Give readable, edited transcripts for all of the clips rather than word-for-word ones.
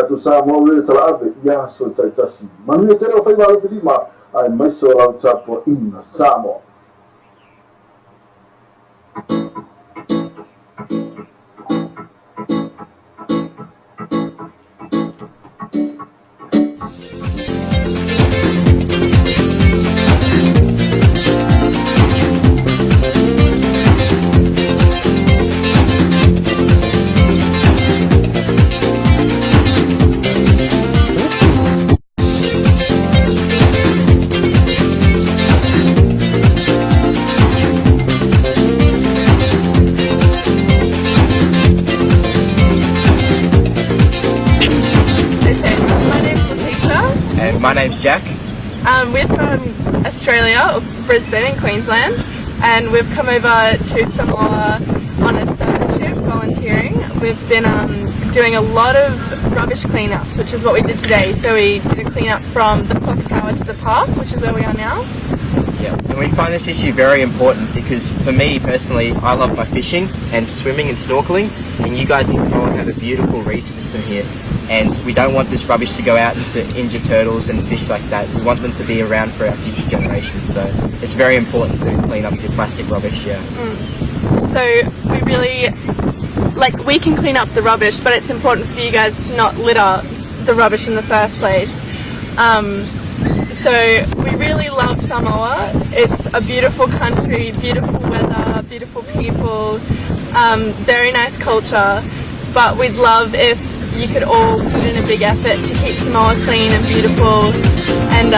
tu sa mo le tra ave ya so tasi manu e tele o fai malo filima ai mai so la tapo in Samoa. My name's Jack. We're from Australia, Brisbane in Queensland, and we've come over to Samoa on a service trip, volunteering. We've been doing a lot of rubbish cleanups, which is what we did today. So we did a cleanup from the clock tower to the park, which is where we are now. Yeah, and we find this issue very important because for me personally, I love my fishing and swimming and snorkeling, and you guys in Samoa have a beautiful reef system here. And we don't want this rubbish to go out and to injure turtles and fish like that. We want them to be around for our future generations. So it's very important to clean up your plastic rubbish, yeah. So we really, we can clean up the rubbish, but it's important for you guys to not litter the rubbish in the first place. So we really love Samoa. It's a beautiful country, beautiful weather, beautiful people, very nice culture. But we'd love if you could all put in a big effort to keep Samoa clean and beautiful and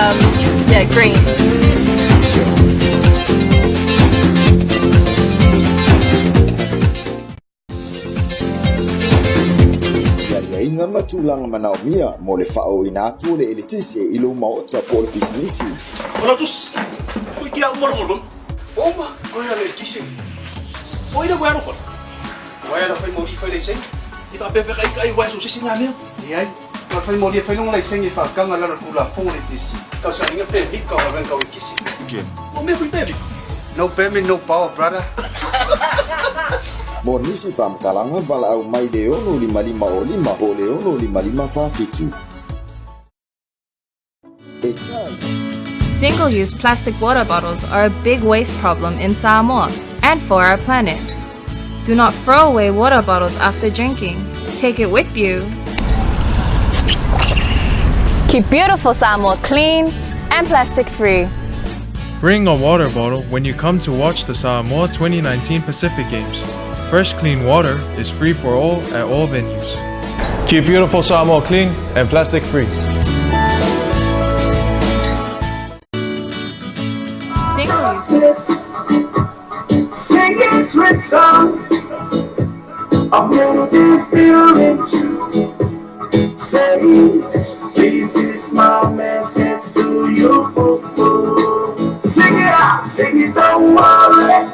green. Inga matulanga manao mia mo le fao ina atu le elitisi ilo maota po le businesi. Ola tus, oi kia umar. Oma, koi ala elitisi. Oi na guano kon. Wai ala fai modi fai leiseng. Ifa pe fe kai wai so sisi nga mea. Ai, ko fai modi fai long leiseng ifa kanga la kula fong elitisi. Ka sa inga pe vik ka wen ka wikisi. Okay. O me fai pe vik. No payment, no power, brother. Mo nisi whamtalanga wala au mai leono lima lima o lima o leono lima lima whawhitu. Single-use plastic water bottles are a big waste problem in Samoa and for our planet. Do not throw away water bottles after drinking. Take it with you. Keep beautiful Samoa clean and plastic-free. Bring a water bottle when you come to watch the Samoa 2019 Pacific Games. Fresh clean water is free for all at all venues. Keep beautiful Samoa clean and plastic free. Singing sweet songs of melodies building true. Say, this is my message to you. Sing it out, sing it, don't worry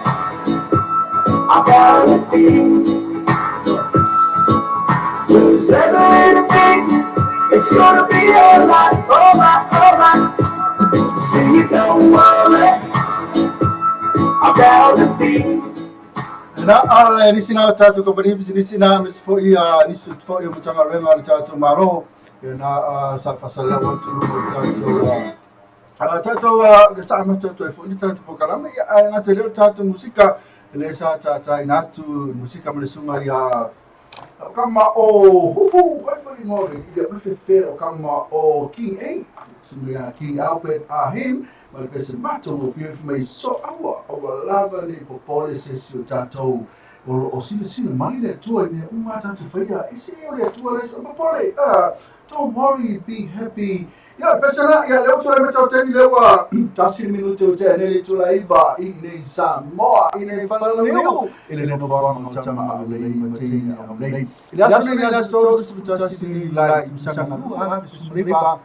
about a thing. Lose everything, it's gonna be alright, alright, alright. Sing it, don't worry about a thing. Na ala ni sina tatu ko bani ni sina mis fo ia ni su fo ia mutanga renga ni tatu maro na sa fasala wa tu tatu sa ma tatu fo ni tatu po kala me nga tele tatu musika le sa tata inatu musika me sunga ya kama o wa fo ni ngore ia me fe kama o king a sunga king Albert ahim ma le se mato mo fi mai so awa lava le popole se su tato o sina mai le tua ne uma tatu faia ese le tua le popole don't worry, be happy. Ya pesana ya leo tula meta teni lewa tasi minuto tene le tula iva ine Samoa ine fala leo ile no forma chama le matini le ile asu ni la sto tasi ni la msanga ha suriva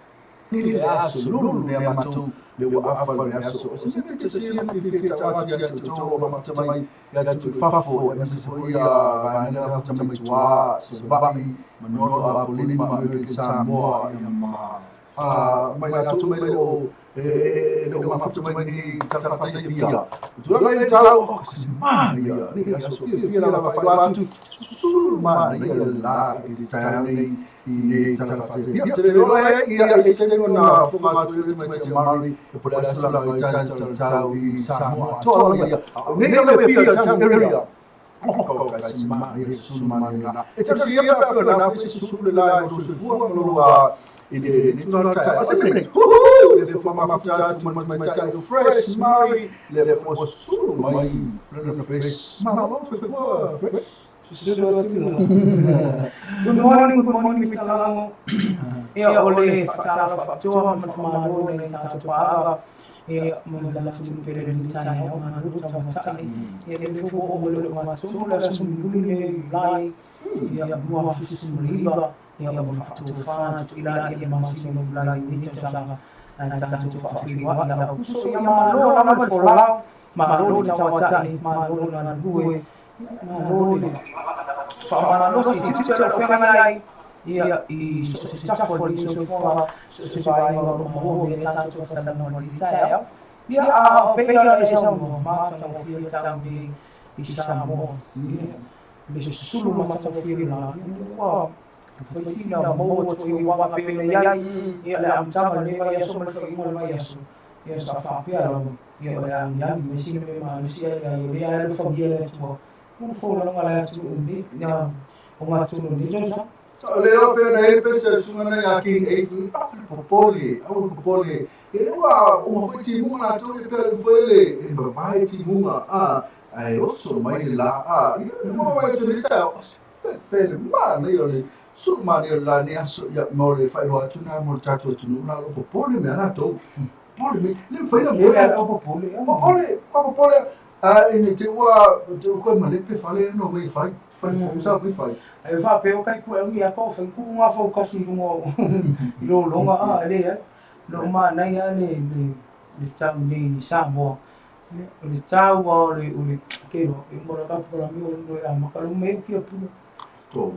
ni le asu lulu ne mato le afa le asu se meta tsi fi tawati ya to ma tamai ya tu fafo ya se ya ba na tamai twa se ba mi manolo a polima me Samoa ya ma mai la tu mai o no mafuta mai ni tata fata pia tu mai ni tau kasi mani ya ni ya so fia la fai watu su mani ya la di tai ni tata fata pia te lo ya te na fuma tu mai te mari por la la tau i Samoa to ya me le pia tau area ko kasi mani su mani la e te sia pa na su la su fu lo ini tuna tai atemene le forma mafuta tu mai tai fresh mari le for su mai le fresh mama fresh Good morning, Mr. Lango. Ia ole fatala fatua mafamalo le tatu paaga. Ia mula tumpere ni tani au maru tamatani. Ia le fuko o mulu matu la sumbuli le lai. Ia bua susumliba. Ia mafatu fana tu ila ia masino lai ni tanga. Na tatu fafiwa ia uso ia malo na mafolau. Malo tamatani, malo na duwe. Malo Sama lo si tita fengai ia I sta for so for so vai mo me tanto sta no li taia ia a pega esa mo mata mo fia tambi I Samoa me sulu mata mo fia la wa foi sina mo to I wa pe me ia ia la am tama le vai so mo foi mo vai so ia sa fa pia ia la ia me sina me ma sia ia lo fa dia to un po la ngala tu ni ya uma tu ni josa so le o pe na ele pesa sungana ya king e popoli au popoli e wa uma foi ti muna to e pe foi e vai ti muna ai osso mai la e mo vai tu ni ta pe ma ne yo ni su ma ne la ne aso ya mo le fai lo tu na mo ta tu na lo popoli me na to popoli me le foi na popoli ini te wa te ko ma le pe fale no mai fai sa mai fai ai fa pe o kai ku e ia ko fa ku nga fo kasi mo lo longa ele lo ma na ya le tau ni Samoa le tau o le ke no e mo ka por mi o no ya ma ka lo me ki pu to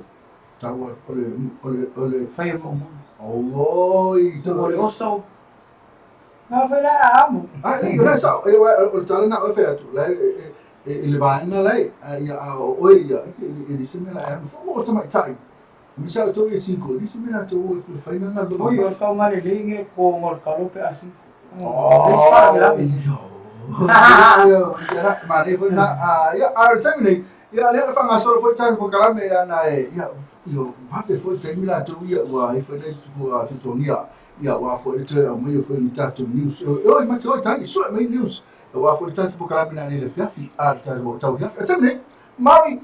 tau ole fai mo oi to le oso na fa la amo ni ora sa e o tala na o fe tu la ele vai na lei ia oi ia ele se me la é mo to mai tai mi sa to e 5 ele se me la to o fai na do oi o ka ma le linge ko ngor ka lo pe asi ya ma ne foi na ia ar terminate ia le fa nga so foi tai ko kala me na ia io va pe foi termina to ia wa e foi tu tu ia wa foi te mo foi ni tatu news oi ma to tai so me news wa foi tatu po kala me na le fiafi ta fiafi terminate mari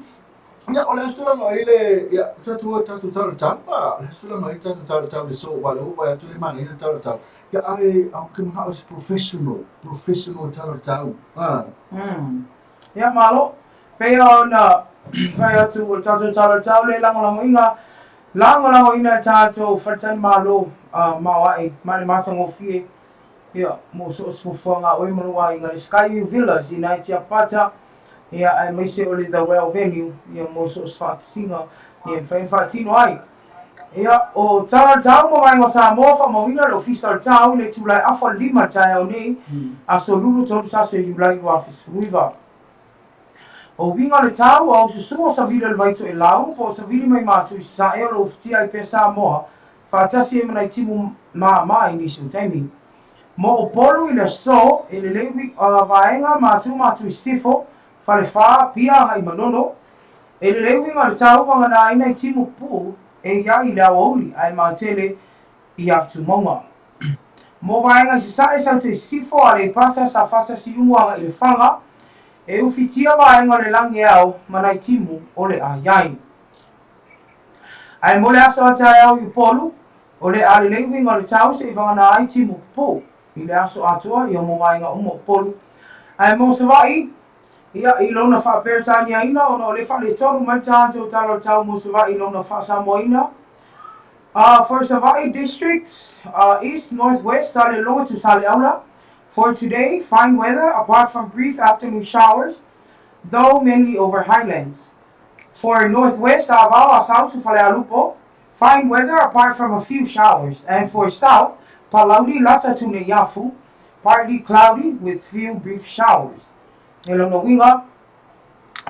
ia ole stula no ile ia tatu tapa stula no tatu so wa lo wa tu le mani tatu ia ai au que ma is professional tatu ia malo pe ona vai tu tatu le lango ina tatu fatan malo mawai mari matango fie ia mo so fonga o mo wa inga Skyview Villas ina tia pata ia ai me se oli the well venue ia mo so fat singa ia fatino ai ia o tau mo vai ngo Samoa fa mo ina lo fiscal tau le tu lai afa lima tau ni asolulu to sa se you like office river o vinga le tau o so sa vila le vai to e lau po sa vila mai matu sa e lo ftia I pe Samoa fatasi e mana timu ma ini su temi mo o polo I le so e le lewi vaenga matu stifo fale fa pia hai manono e le lewi ngal tau wanga na ina timu pu e ia I la oli ai matele I atu monga mo vaenga si sa e sa te stifo ale pata sa fatasi umwa I le fanga e ufitia vaenga le langi au mana timu ole a yai ai mo le aso ata au I polo o le ale lewi ngale tau se vanga na ai timu po I le aso atua I mo mai nga umo polu ai mo se vai ia I lona fa pertania ina o no le fa le tonu mai tanto tau mo se vai lona fa Samoina for Savai districts east northwest sale longa to sale aula for today fine weather apart from brief afternoon showers though mainly over highlands for northwest Avao south to Fale Alupo fine weather apart from a few showers. And for south, Palauli Lata to Neyafu, partly cloudy with few brief showers. E lo no winga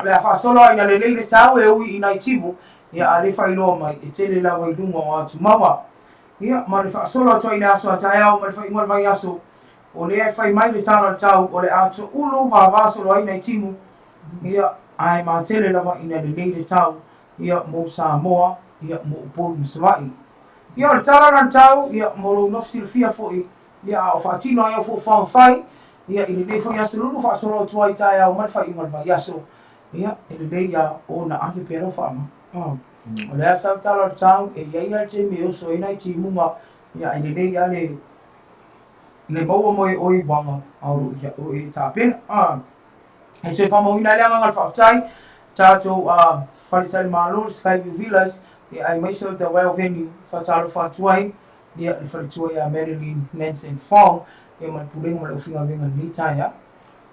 le fa solo ina le le tau e ui ina tibu ia ale fa ilo mai e tele la wa lunga wa tu mama. Ia ma le fa solo to ina so ta ia ma le fa ingol vai aso o le fa mai le tau o le ato ulu va solo ina timu ia ai ma tele la wa ina le tau ia mo Samoa ia mo polu Msawai. Ia le tau ia mo lo nofsi fia foi ia o fa tino ia fo fa fai ia ile le foi aso lulu fa solo to ai ta ia o ma fa ingol vai aso ia ile le ia o na ake pero fa ma. O le asa tala tau e ia te me o so ina ti munga ia ile le ia le maua mo e oi banga au ia o e ta pena e se fa mo ina le anga fa tai tato Falitai Malo Skyview Villas e ai mai so the well venue fa talo fa tuai ia le falitua ia Marilyn Nansen Fong e ma puleng mo le finga venga ni taia.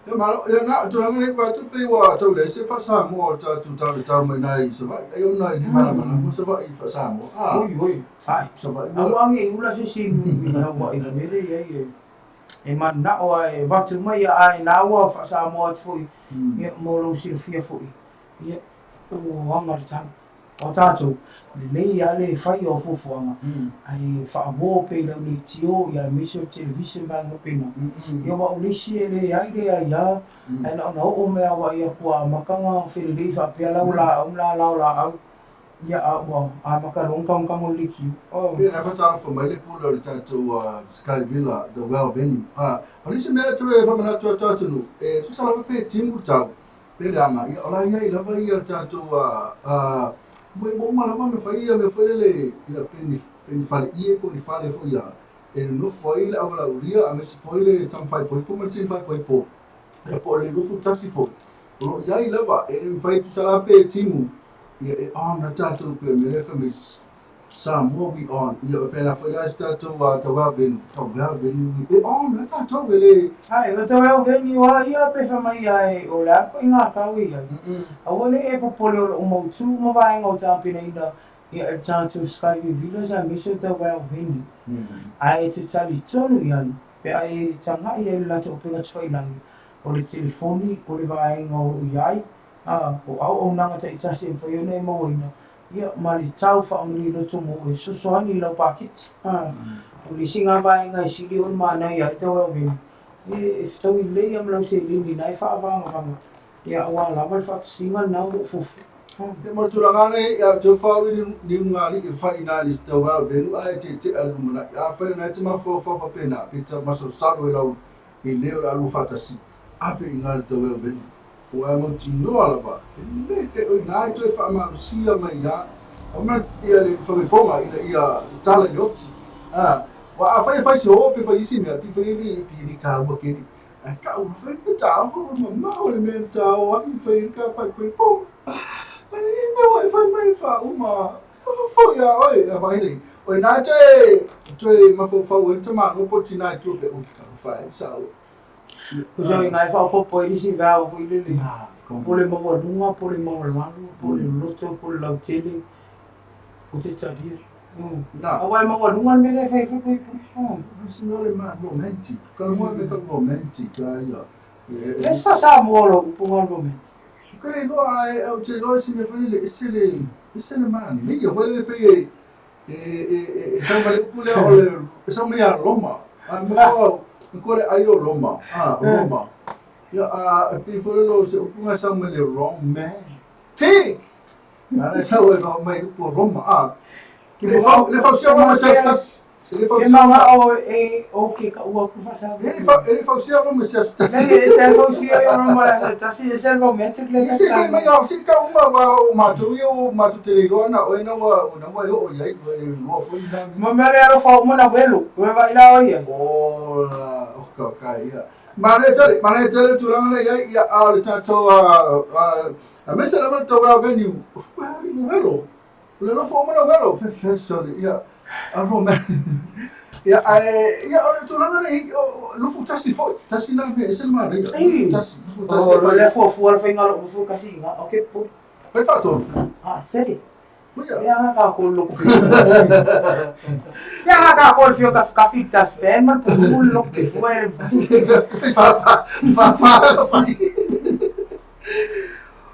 Ya malo ya nga tu lang le pa tu pe wa tu le se fa sa mo ta tu ta mai nai so vai ai ona di mana mo so vai fa sa mo oi ai so vai ang e ula se si na wa e me le e man na o e va tu mai ai na wa fa sa mo foi ia mo lo si fia foi ia o anga ta o tato le ia le fai o fofo anga ai fa mo pe le ni tio ia mission television ba no pe no ia wa le si le ai le ai ya ai no o me wa ia kwa makanga fe le fa pe la la ia wa a maka long kang le ki oh ia na fa ta fo mai le pulo le tato Sky Villa the well venue ali se me tu e fa mana tu no e su sala pe timu tau pe dama ia ola ia la va ia tato Moi bo mala me fai le ia pen fale ie ko ni fale fo ia e no foi le awala uria a me se foi le tam fai po ko mercin fai po e po le lufu tasi fo o ia i lava e me fai tu sala pe timu ia e na tato pe me le fa me some will be on ia pe la foi la tato wa ben e na tato le ai o to ben ia ia pe fa mai ai o la ko inga ka wi ia a wole e po polo o mo tu mo vai ngo ta pe ina ia e tato Skyview Villas a mission the well venue ai te tali tonu ia pe ai tanga ia la to pe ngat fai lang o le telefoni o le vai ngo ia o au nanga te itasi fa yo ne mo ina ia mali tau fa ngli lo tu mo e so so ani lo pakit o li singa vai ngai sili on mana ia te wa vi e sto i le am lo se li nai fa va ia wa la va fa singa na o fu e mo tu la ne ia tu fa wi ni ngali e fa ina li te wa venu ai te alumna ia fa na te ma fo pena pita ma so sa lo i le alu fa ta si a fe ngal te wa venu o mo ti no ala va me ke o nai tu fa ma sia mai ya o ma ia le fa me ponga ia tala yo wa a fa so pe fa isi me pi fa ni ka mo ke ni ka o fa ke ta o ma o le me ta o a fa ka fa pe pong ale me wa fa mai fa o ma fo ya oi la vai ni o nai tu ma fo fa o te ma no po ti nai tu pe o ka fa sa o ko jo ngai fa po po isi va o ile le po le mo lunga po le mo malu po le loto po le tele o te tadi na o ai mo lunga me le fa it's not a man romantic kalau mo me ka romantic ya es fa sa mo lo po romantic okay no ai o te lo si me fa le ese le man me yo fa le pe sa ma le pu le o le sa me ya Roma ko le ai Roma Roma ya pe fo lo se upunga sa me le Roma ti na sa o no me po Roma le fa sia mo sa e mama o ke ka ua ku fa sa ele fa sia mo sa se fa sia yo no ma ta si se romantic le se fa me yo si ka ma tu te le na o na wa yo o ya no fo ina mo me le fa mo na velo we va ila o ya o ka ya ma le tele tu lang le ya a le tato a me se la to va venue velo le no fo mo na velo fe so ya a Roma ya ora tu lang nei lo fu tasi foi tasi na me ese ma re tasi o le fo fa ngalo fu kasi nga okay po fai fatto sedi ya ka ko lo ko Yang akakol fio kafitas pen man pumulok ke fuere.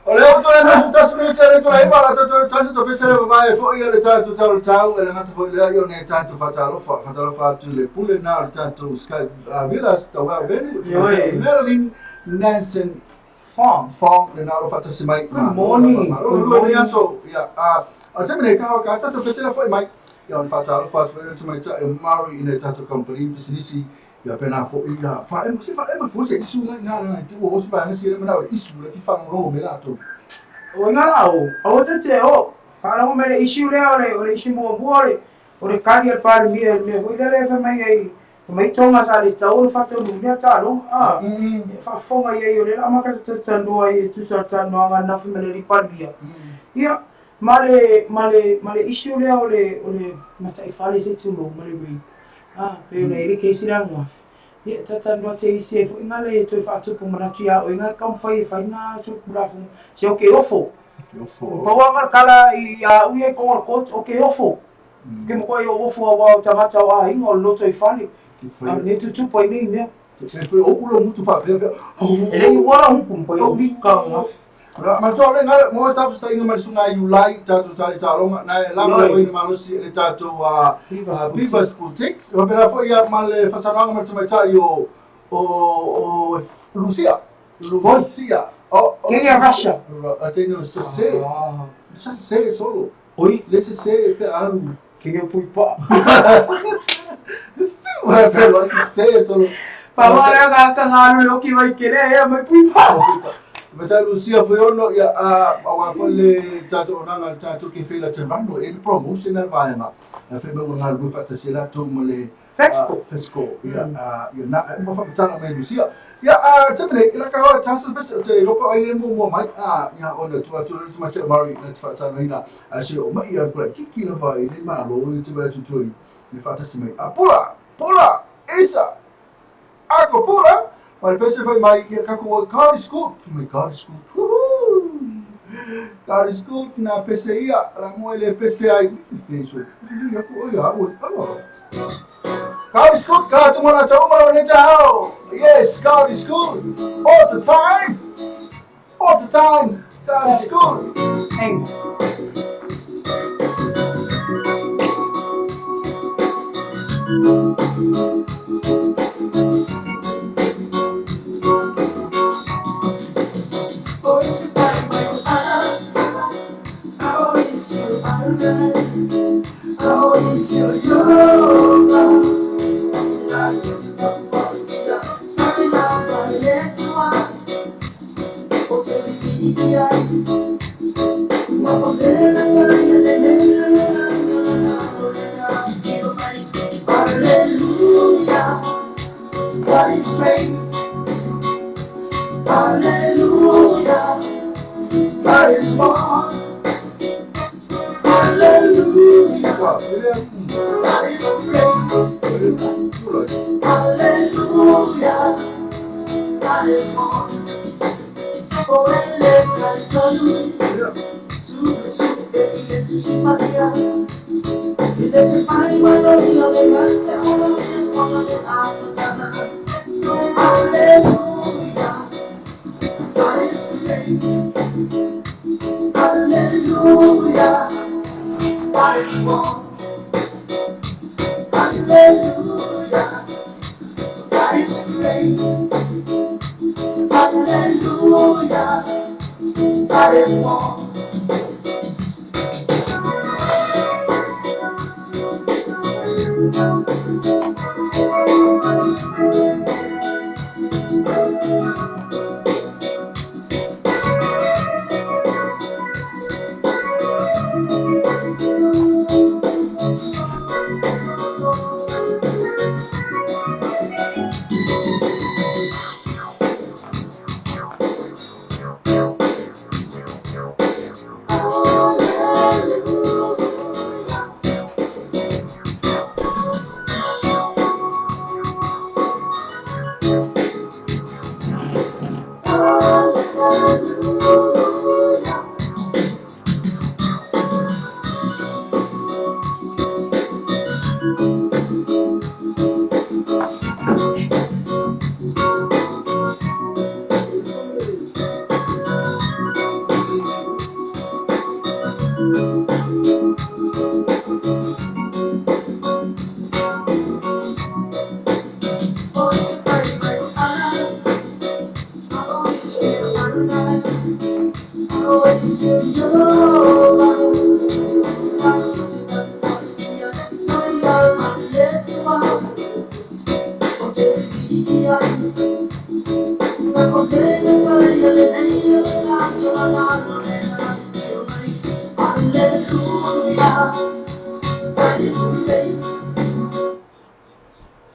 O leo to na ta su me tere to ai mara to pe sere vai fo ia le ta to tau ele ngata fo le io ne ta to fa tu le pule na le ta to sky villas to wa bene Marilyn Nansen Fong le na lo fa to mai Good morning. Good morning so ya a te me ka ta to pe sere fo mai ya on fa to mai ta Mari in ta to company business ya pena fo ia fa fo se isu na tu o se fa nsi le na isu le fa no me la to O nga o te o. Para mo me issue le o issue mo buore. O le kari al par mi me ho ile fa mai ai. Mai tonga sa le tau fa to lu ya ta lo. Fa fo mai ai o le ama ka ta no ai tu sa ta no nga na fa me le par bia. Ya male issue le o le mata I fale se tu lo male ri. Pe o le ke sira mo. Ya tata no te se fo ngale to fa tu pu mana tia o nga kam fa na tu bra fu se o ke ofo pa wa kala ya u e ko o ke ofo ke mo ko yo ofo wa tama wa ingo lo to fale ne tu po ni ne se foi o ulo muito fa ele i wala un pu po bi ka ma to le ngale mo sta sta inga ma sunga you like ta to ta longa na la mo ni ma lo si le ta to Beavers Boutiques o pela foi ya mal fa sa ma ta yo o Lucia che è Russia tenho se solo oi lesse se per alu che io poi pa però se solo pa mare ka ngalo lo ki vai kere ya mai pui pa Mata Lucia foi ono ya a folle tato onanga tato ke fela temano e promotional vai na fe me una lu fatta sila to mole Fesco ya na mo fa tana me Lucia ya temene ila ka wa tasu bes te lo ko ai mo mai ya ono tu ma se mari na fatta na ina asi o mai ya ko kiki na vai ni ma lo tu ba tu ni fatta si mai pola esa ako pola Mas pensa foi mai kako car scoot, car scoot na PCI, la moelle PCI feso. Ya ko ya car scoot ka tumana ne jao. Yes, car scoot. All the time. Car scoot. Hey.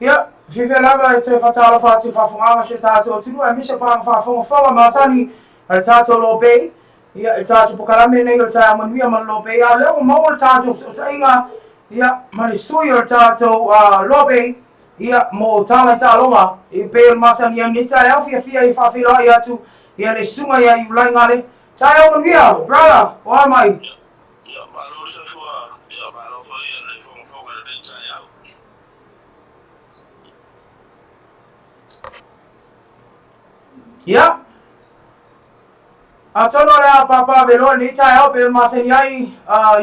Ia, fifi lava e te whatara whātu whawhunganga se tātou tunu, e misa pāng whawhunga māsani e tātou lo bei, ia e tātou pukarame nei o tā manuia man lo bei, a leo maua tātou o ta inga, ia mani sui o tātou lo bei, ia mo tāngai tā longa, i pēr māsani ia ni tā au fia i whawhira i atu, ia le sunga ia i ulai ngare, tā au manuia, brother, o ai mai. Ia, maro se fua, ia maro fua ia le whonga le tā au. Ia. A tono lea papa velo ni tai au pe maseni ai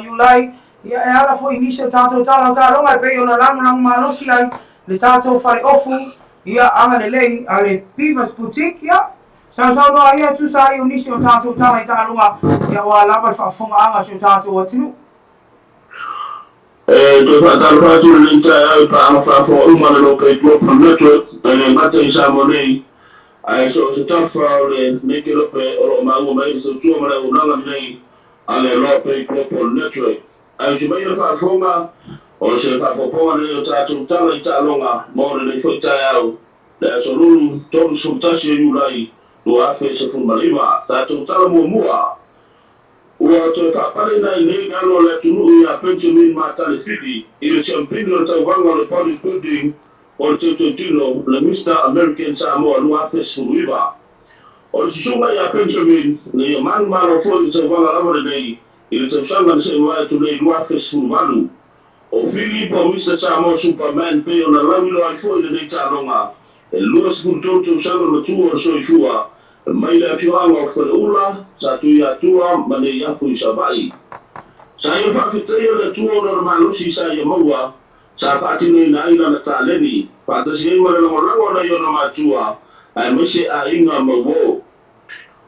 Julai. Ia e ala foi inisio tātou tālau tāronga e pei ona langulang malosi ai le tātou whare ofu. Ia anga le lei a le Beavers Boutique ia. Sau noa ia tu sa i inisio tātou tālai tāronga. Ia wa lama whaafonga anga sio tātou atinu. Toi whaataro whātua le tai au pa anga whaafonga umana no pei Global Network. E mata I Samoa nei. Ai so se tafa le neke lope o maunga mai se tua mara unanga nei ale lope Global Network. Ai se mai whaafonga o se whaapoponga nei o tātou tala I tālonga mōre nei whaitai au. Le so lulu tonu sultasi o Julai no awhi se fumarima tātou tala mua. Ua toi whaapare nei nei gano le tunu I a Benjamin Matale Whitty I le champini o tau wanga le bodybuilding o le Teutino, le Mr. American Samoa lua Fesfuiva. O le susunga I a Benjamin, le ia mano fo I te wanga lamare nei, I le tausanga le se mai tu nei lua Fesfuivalu. O Philip o Mr. Samoa Superman pe o na lamilo ai fo I le nei tāronga, e lua sifurtou tausanga matua o soifua, e mai le afiwanga o whare ula, sa tui atua ma nei afu I savai. Sa ia whakiteia le tua o na malusi sa ia maua, sa whaatino I na aina na tāleni, whaatasi ei mara lango na iona mātua, ai mese a inga mawo.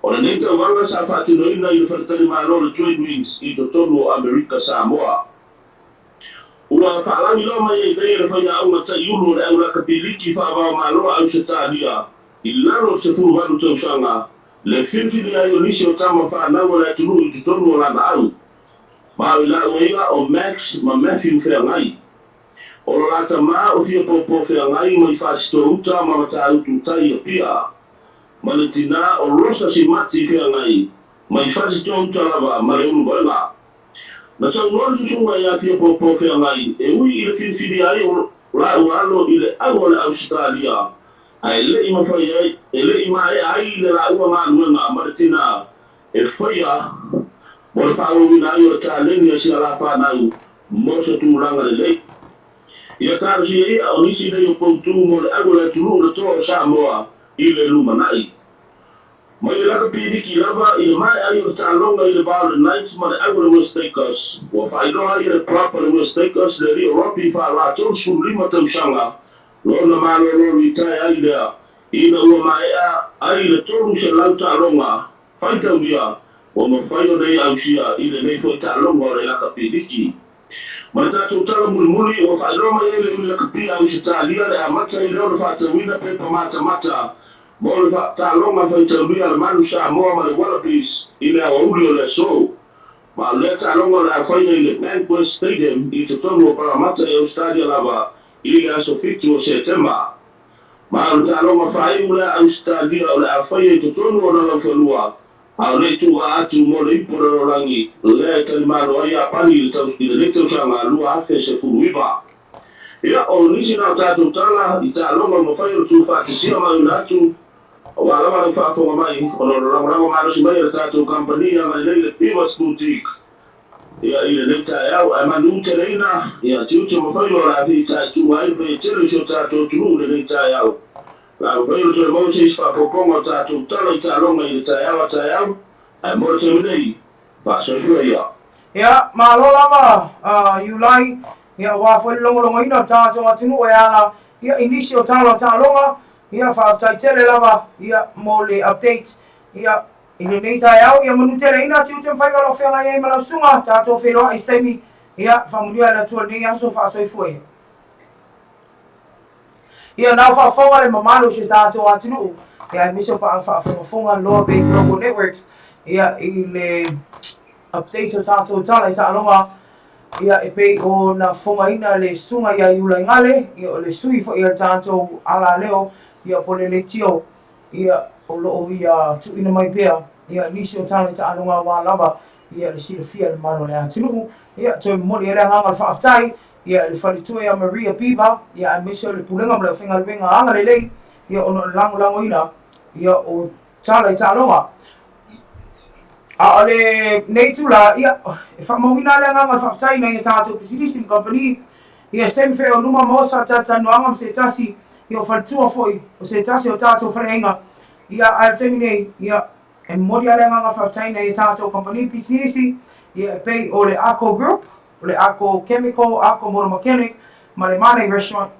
O na neita wanga sa whaatino ina I le whaatari mālo le trade winds I to tonu o Amerika Samoa. Ua whaalami lo mai ei nei le whaia au na tai ulu le au laka piliki whaavao mālo au se tālia, I lalo se furu wadu tausanga, le whiwhiri ai o nisi o tama whanau le atunu I to tonu o lana au. Maui la uega o Max ma Matthew Whengai. O lata maa o fia popo whea ngai mai whasito uta ma mata utu tai a pia. Ma le tina o rosa si mati whea ngai mai whasito uta lava ma le unu boenga. Na sau nori susunga ia fia popo whea ngai e ui I le whiwhiri ai o la ualo I le aua le Australia. Ai le ima whai ai, e le ima ai le la ua ngā luenga ma le tina e whaia mo le whaawina ai o le tāleni a si ala whanau mo se tūranga le lei. Ia tārusi ia o nisi nei o poutu mo le ago le tunu le toa o Samoa I le lumanai. Mai le laka piriki lava I le mai ai o le tālonga I le Bowler Knights ma le ago le West Acres. Ua whairoa I le prapa le West Acres le rio ropi pa la tolu sulima tausanga. Lona malo I tai ai lea. Ina ua mai ai le tolu se lau tālonga. Whaitau lia. Ua mawhaio nei au sia I le nei fo tālonga o le laka piriki. Ma tātou tala muli o whairoma e le ula kapia au se tālia le amata I leo le whatawina pepa mata. Mo le tālonga whaitaulia le manu Samoa ma le Wallabies I le awauri o le so. Ma le tālonga le awhaia I le Bankwest Stadium I te tonu o Paramata e Australia lava I le aso fitu o September. Ma le tālonga whaiu le Australia o le awhaia I te tonu o na lauwhanua. Au le tu atu mo le ipora o rangi, le kalimano ai a pani le tausanga lua afe se furuiva. Ia o nisi nao tātou tala I tālonga mo whai o tu whaatisia mai unatu, o alawa le whaafonga mai, o no rango marosi mai le tātou kampania mai le Beavers Boutique. Ia I le neita e au, e manu te reina, ia tiute mo whai o la vi tai tu mai pe tele sio tātou tunu le neita e au. La vero te Moses fa poponga tātou tala I tālonga I le tai au, ai mo te minei, fa soifua ia. Ia, malo lava, Julai, ia wafoi longo ina tātou atinu o ala, ia inisio tālonga, ia whaaftaitele lava, ia mo le update, ia I le nei tai au, ia manu tere ina tiute mwhaigalo whenga ia I malausunga, tātou wheroa I staimi, ia whamuria le tua nei aso fa soifua ia. Ia nau whaafonga le mamalo se tātou atinu, ia I miso pa ang whaafonga Loa Bay Global Networks, ia I le update o tātou tala I tālonga, ia e pei o na fongaina le sunga ia iula ngale ia o le sui fo ia tātou ala leo ia po le tio ia o loo ia tu ina mai pea ia nisi o tala ta anunga wā lava ia le sila fia le mano le atunu ia toi mori e nganga le whaatai ia le whalitua ia Maria Piva ia a mese o le pulenga mle o whinga le venga anga le lei ia ono lango ina ia o tala i tāloa a ole nei tula ia e whamawina le nganga le whaatai na ia tātou Pisilism Company ia stem fe o numa mosa tata noanga se tasi ia o whalitua foi o se tasi o tātou whalenga ia a temine ia e mori ale nganga whaatai na ia tātou Company Pisilism ia e pei o le Ako Group o le Ako Chemical, Ako Motor Mechanic ma le Mane Restaurant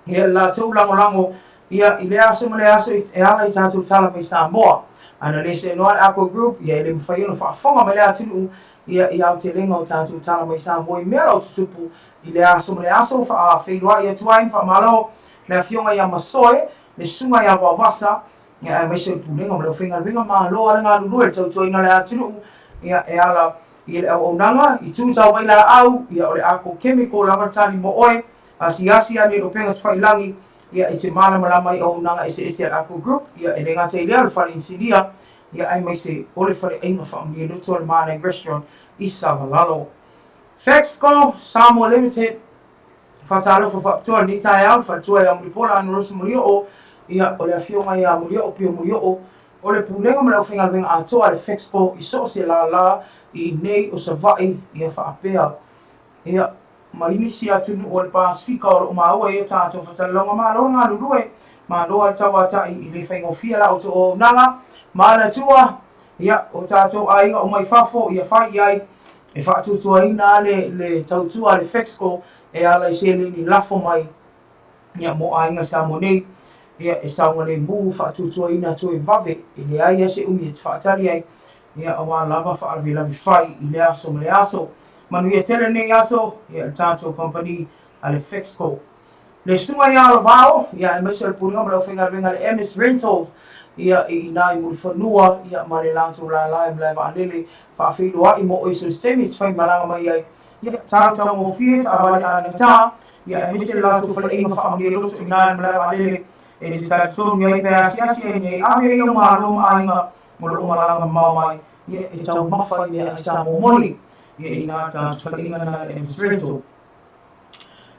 ia la tau lango ia i le aso ma le aso e ala i tātou tala mai Samoa ana le se noa le Ako Group ia le mwhaiona whaafonga ma le atunu ia i au te lenga o tātou tala mai Samoa i mea o tutupu i le aso ma le aso whaaweilua ia tuain whaamalo le fionga ia masoe le sunga ia wawasa ia mai se pulenga ma le whinga ringa ma loa le ngā lulu e tau tuaina le atunu ia e ala ia le au nanga i tūtau waila au ia o le Ako Chemical lamatani mo oe asi ane o penga whailangi ia e te mana malama i au nanga ese al Ako Group ia e le ngata i lea le whare insilia ia ai mai se ole whare ainga whaamni e luto le Mane Restaurant i Savalalo. Fexco Samoa Limited whatalo whaptua ni tae au whatua ia muripola anu rosu murio o ia o le afionga ia murio o pio murio o o le pulenga mala whinga venga atoa le Fexco i so se la i nei o savai ia whaapea ia mainisi atunu o le Pasifika o maua ia tātou whasalonga mālo ngā lulue māloa tawa tai i le whaingofia la o to o nanga māna tua ia o tātou ainga o mai whafo ia whai ai e whaatutua ina le tautua le Fexco e ala i se ni lafo mai ia mo ainga Samoa nei ia e saunga le mū whaatutua ina tu e vawe i le aia se umi e te whaatari ai ia awa lava whaarewi lawi whai i le aso ma le aso manu ia tele nei aso ia le tātou company a le Fexco le sunga ia alo vao ia e mesa le puringa ma le whinga ringa le MS Rentals ia i nai muli whanua ia ma le lantou la lai ma le waanele whaawhiloa i mo oiso stemi te whai malanga mai ai ia tātou mo fie ta awale ana tā ia e mesa le lantou whale inga whaamni e loto i nai ma le waanele e te tātou mi ai pēr siasi e nei awe i o mālo ma ainga mo lo malanga mau mai ia e tau mawhai ia i Samoa moni ia i nā tātou whale inga na MS Rental.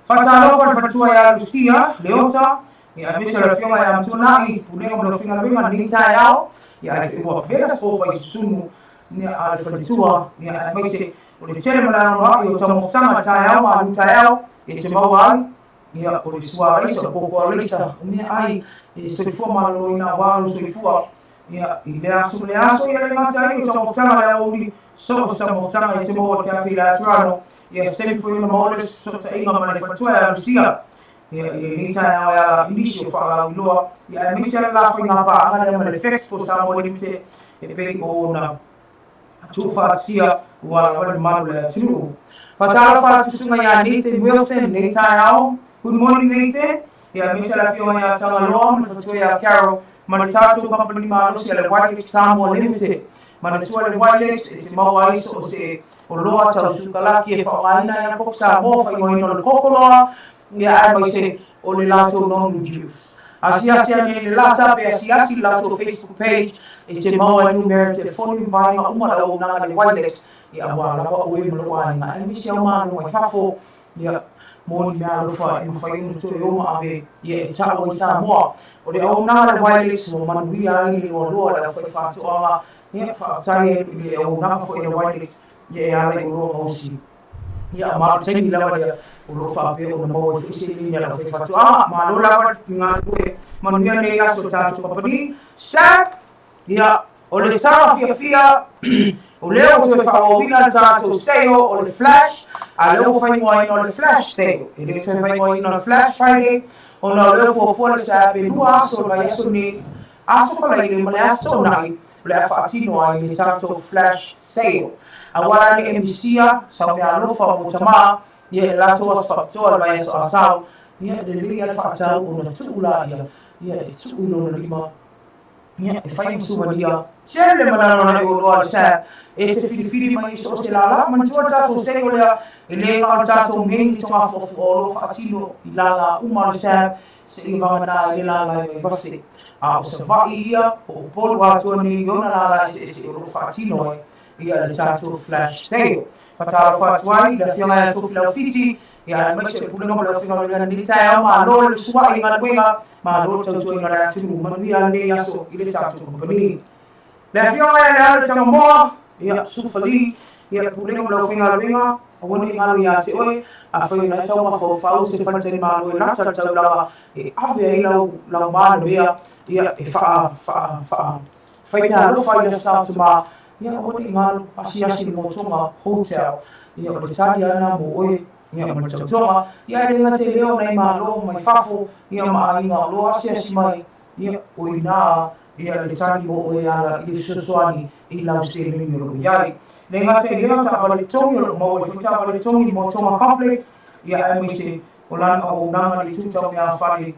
Whatalofa whatua ia Lucia, Leota, ia mesa le fionga ia mtunai, punenga mo le whinga ringa ni tae au, ia e whiua vera sopa i sunu, ia a le whatua, ia e meise o le tere mana roa i o tamofutanga tae au, a ni tae au, e te mau ai, ia o le sua reisa, popo a reisa, o mea ai, e soifua malo ina walu soifua, ia i le aso le aso, ia le ngata ai o tamofutanga le auri, so o tamofutanga i te mau te awhi la aturano, ia stemi fu ina maole sota inga ma le whatua ia Lucia, ia ni tae au ia inisio whaalau iloa, ia e misia le lafu inga pa anga ma le Fexco Samoa Limited, e pei o na tuwhaasia ua wale malu le atunu. Whatala whaatusunga ia Nathan Wilson, nei tae au, good morning Nathan, ia misia le fionga ia Tangaloa, ma le whatua ia Carol, ma le tātou company maalosi le Wilex Samoa Limited, ma le tua le Wilex, e te mau aiso o se o loa tau sukalaki e whawaina ia koko Samoa, whaingoino le kokoloa, ia ai mai se o le lato nonu juice. Asiasi ane le lata pe asiasi lato Facebook page, e te maua numero telefoni vainga umara o nanga le Wilex, ia wa lapa ue mlo wainga. E misi au manu mai fafo, ia moni mea lufa e mwhainu to e oma ave, ia e tau i Samoa. O le au nanga le Wilex, mo manui ai ni o loa le whai whātuanga, ia whaatai e le au nanga fo e le Wilex, ia e ale o loa osi. Ia maru tengi lawa ia o loa whape o na maua whisiri ia la whai whātuanga, ma lo lawa ngā tue manuia nei aso tātou company. Sat, ia o le tawa fia o leo tue whaowina tātou sale o le Flash, a leo whaingoa ino le Flash sale. E le tue whaingoa ino le Flash Friday, o na leo fuafua le sa pe nua aso mai aso ni aso whalaini ma le aso nai, le a whaatino ai le tātou Flash sale. A wara ni MBC-a, sau mea alofa o tamaa, ia e latoa whakatoa mai aso asau, ia e le lia whaatau o na tuula ia e tuulo na lima, ia e fai sumalia sele manana o lo sa e te fili mai so se la man tua tato se o le le ka tato mengi tonga fo fatino i la uma sa se i va na i la e vase a o se vai ia o polo atu ni yona la se o fatino ia le tato flash sale fatalo fatwai da fianga to flafiti ia mai se pulenga mo la fianga ni tae ma lo le sua i ngā ma lo tau tu ngara tu manuia ne yaso i le tato company le fianga le tamoa ia sufali ia pulenga mo la fianga o woni ngalu ia te oi a foi na tau ma fo se fante ma lo na tau la e ave ai la ma ia e fa na lo fa ia sa tu ma ia woni ngalu asi mo tonga hotel ia o tali ana mo oi ia mo tau ia le ngate leo nei ma lo mai fafo ia ma inga lo asi mai ia oi na ia le tali mo oi ala i sosoani i la se le no ia le ngate leo ta vale tongi mo oi ta vale tongi mo tonga complex ia e se o lan o nanga le tu tau mea fale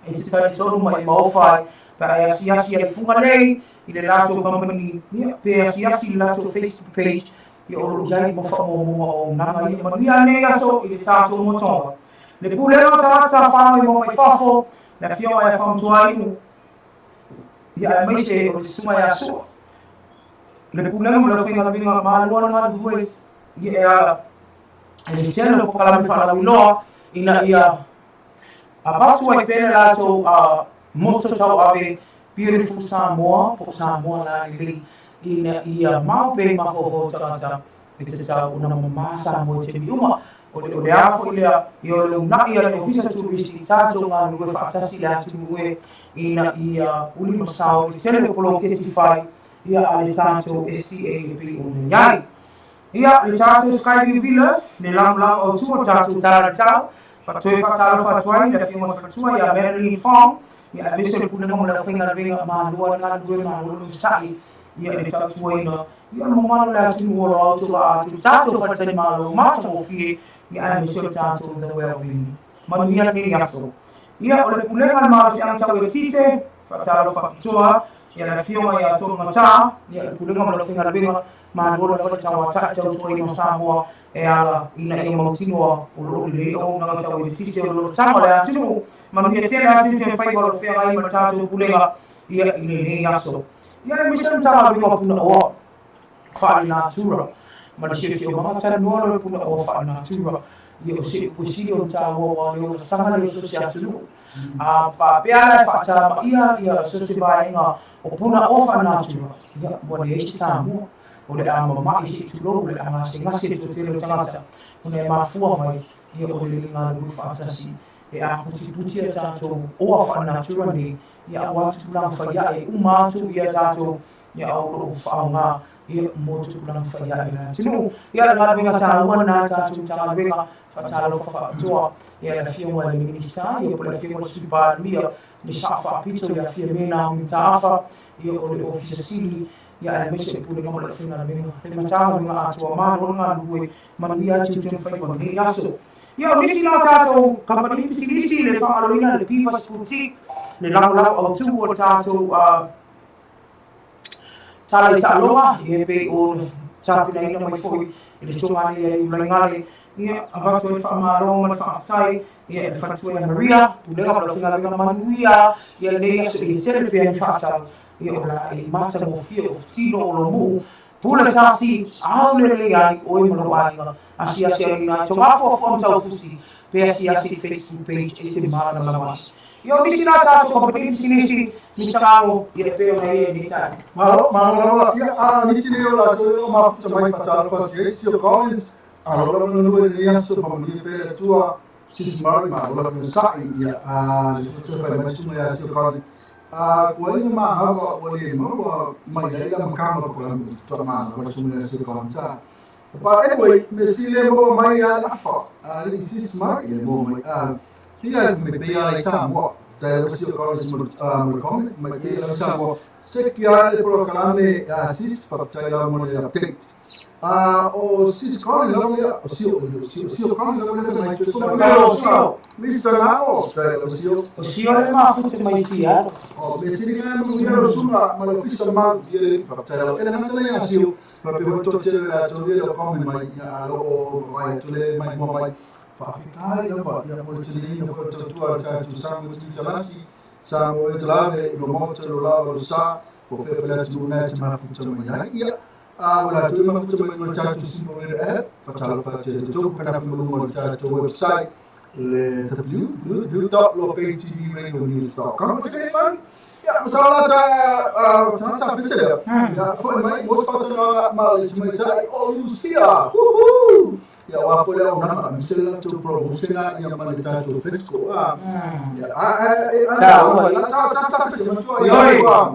e te tali tonu mai maofai pa e asi e funga nei i le lato company ia pe asi lato Facebook page ia o jai mo fa mo nanga ia manuia ne aso i le tato mo tonga le pulero ta fa mo mai fafo la fio e fa tuai ia e se o suma ia so le pulero mo la finga vinga ma lo na due ia e tele po kala mi fa la loa ina ia a batu ai pele lato moto tau ave beautiful Samoa po Samoa la ili ina ia mau be ma fo tata e te tau una mama Samoa te miuma o le afo ia io le una ia le ofisa tu visi tato nga ngue fa tasi la tu ngue ina ia uli masao te tele po lo ke ti fai ia ale tato STA be un yai ia le tato Sky Villas le lam o tu tato tau fatoi fatalo fatoi da fiuma fatoi ia Marilyn Farm ia bese pulenga mo la finga ringa ma lua na due ma lu sai ia le tatu ina ia mo ma la tu mo lo tu la tu tato fatoi ma lo ma to fi ia bese tato the well-being ma ia ni yaso ia o le pulenga ma si anta o tise fatalo fatoi ia la fiuma ia to mata ia le pulenga mo la finga ringa ma lua na tawa tato to ina Samoa e ala ina e mautinoa o lo le o na tau e tise o lo tama le atu ma mi te la atu te fai ko fe ai ma tatu pulega ia i le aso ia mi san tama bi ko puna o fa ina tura ma se fi o ma tata no lo puna o fa ina tura ia o se ko si o ta o wa o tama le so se atu a pa pia fa tama ia so se vai nga o puna o fa ina tura ia mo le samu o le ama mai si tu lo le ama se ngase tu te lo tangata o le mafua mai ia o le nga lu fa tasi e a puti tato o fa na tura ni ia wa tu lang fa ia e uma tu ia tato ia o fa nga ia mo tu lang fa ia na tinu ia la binga ta wana tato ta binga fa ta lo fa tua ia la fio wa le minista ia po la fio su ba mia ni sa fa pito ia fio mena un ta fa ia o le office ia e mese pule ngamo la fina binga le matanga nga atua ma lo nga luwe ma ia tu fa ko ni aso ia o nisi na tato kapani pisisi le whaaloina le Pivas Boutique le lau au tu o tato tala i taloa e pe o tapina ina mai foi e le tomani e ulangale ia avatu e whaamaronga le whaatai ia e whatu e Maria pulenga o la whingala winga manuia ia le nei aso i tele pia ni whaatau ia o la e mata mo fia o tino o lo mu pula tasi au le le ai o i malo ainga asi ina tongafo fon tau fusi pe asi Facebook page e te mana lama io nisi na tato kompetisi sinisi ni tango ia pe o nei ni tai malo ia nisi leo la to ma futa mai fatalo fa Jesio Collins allora non lo vedo so pa mi pe tua sis mari ma lo la sai ia le futa fa mai su mai Jesio Collins ko ina ma hava o le mo mai dai la makama ko la to ma lo su mai Jesio Collins but anyway me sile mo mai ala fa le sis mari mo mai ia me be ala Samoa da lo Jesio Collins mo comment mai be ala Samoa se chiare le proclame sis fa la mo update o sis kong lang ya sio kong lang mai tu Sio. Mr. Nao sio Sio le ma futi mai sia. o besini nga mo yero suma ma lo fisto ma yele fa tala ele na tala ya sio pa pe to te la to yele kong mai ya lo o mai to le mai mo mai fa fitare ya pa ya mo te ni no fa to ta tu sa mo ti talasi sa mo te lave lo mo te lo lava lo sa po fe la tu na te ma futa mai ya wala tu ma futa mai no ta tu si mo le app fa tala fa te to kana fu mo ta to website le www.lopaytvradionews.com ya masalah ta bisa ya foi mai mo fa ta ma le ti mai ta o Lucia ya wa foi la una misela to promotion ya ma le ta to fresco ya ta bisa ma to ya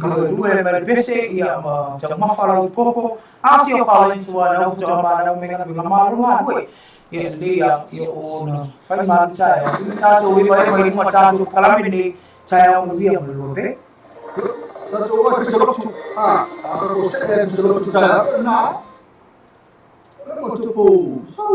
Kalau dua yang berbeza, ia macam kalau popo, asio kalau itu ada macam mana mereka dengan maluan, boy. Ya dia, ia on, fai malu saya. Kita tu boleh macam tu kalau ini saya orang dia belum be. Satu orang keselok tu, kalau saya keselok tu saya, nah, kalau macam tu, so.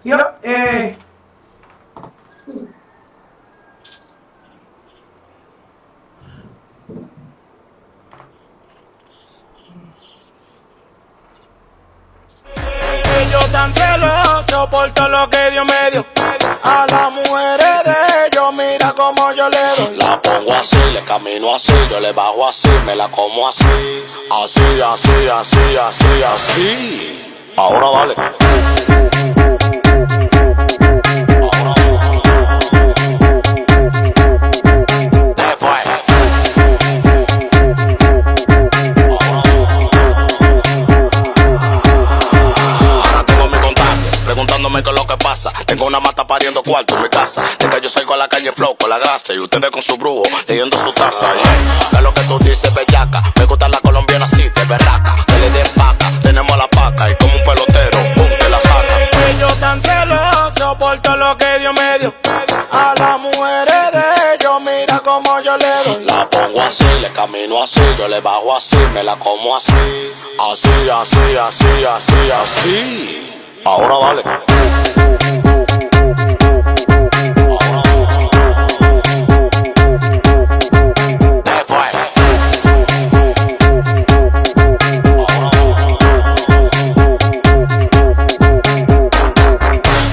Ya, Yo tan celoso por todo lo que Dios me dio. A las mujeres de ellos, mira como yo le doy. La pongo así, le camino así, yo le bajo así, me la como así. Así, así, así, así, así. Ahora vale. Preguntándome qué es lo que pasa. Tengo una mata pariendo cuarto en mi casa. De que yo salgo a la calle flow con la grasa y ustedes con su brujo leyendo su taza. Yeah. Es lo que tú dices, bellaca. Me gusta la colombiana así, de berraca. Que le den paca, tenemos la paca. Y como un pelotero, boom, te la saca. Ellos tan celosos por todo lo que Dios me dio. A las mujeres de ellos, mira como yo le doy. La pongo así, le camino así, yo le bajo así, me la como así. Así, así, así, así, así. Ahora vale.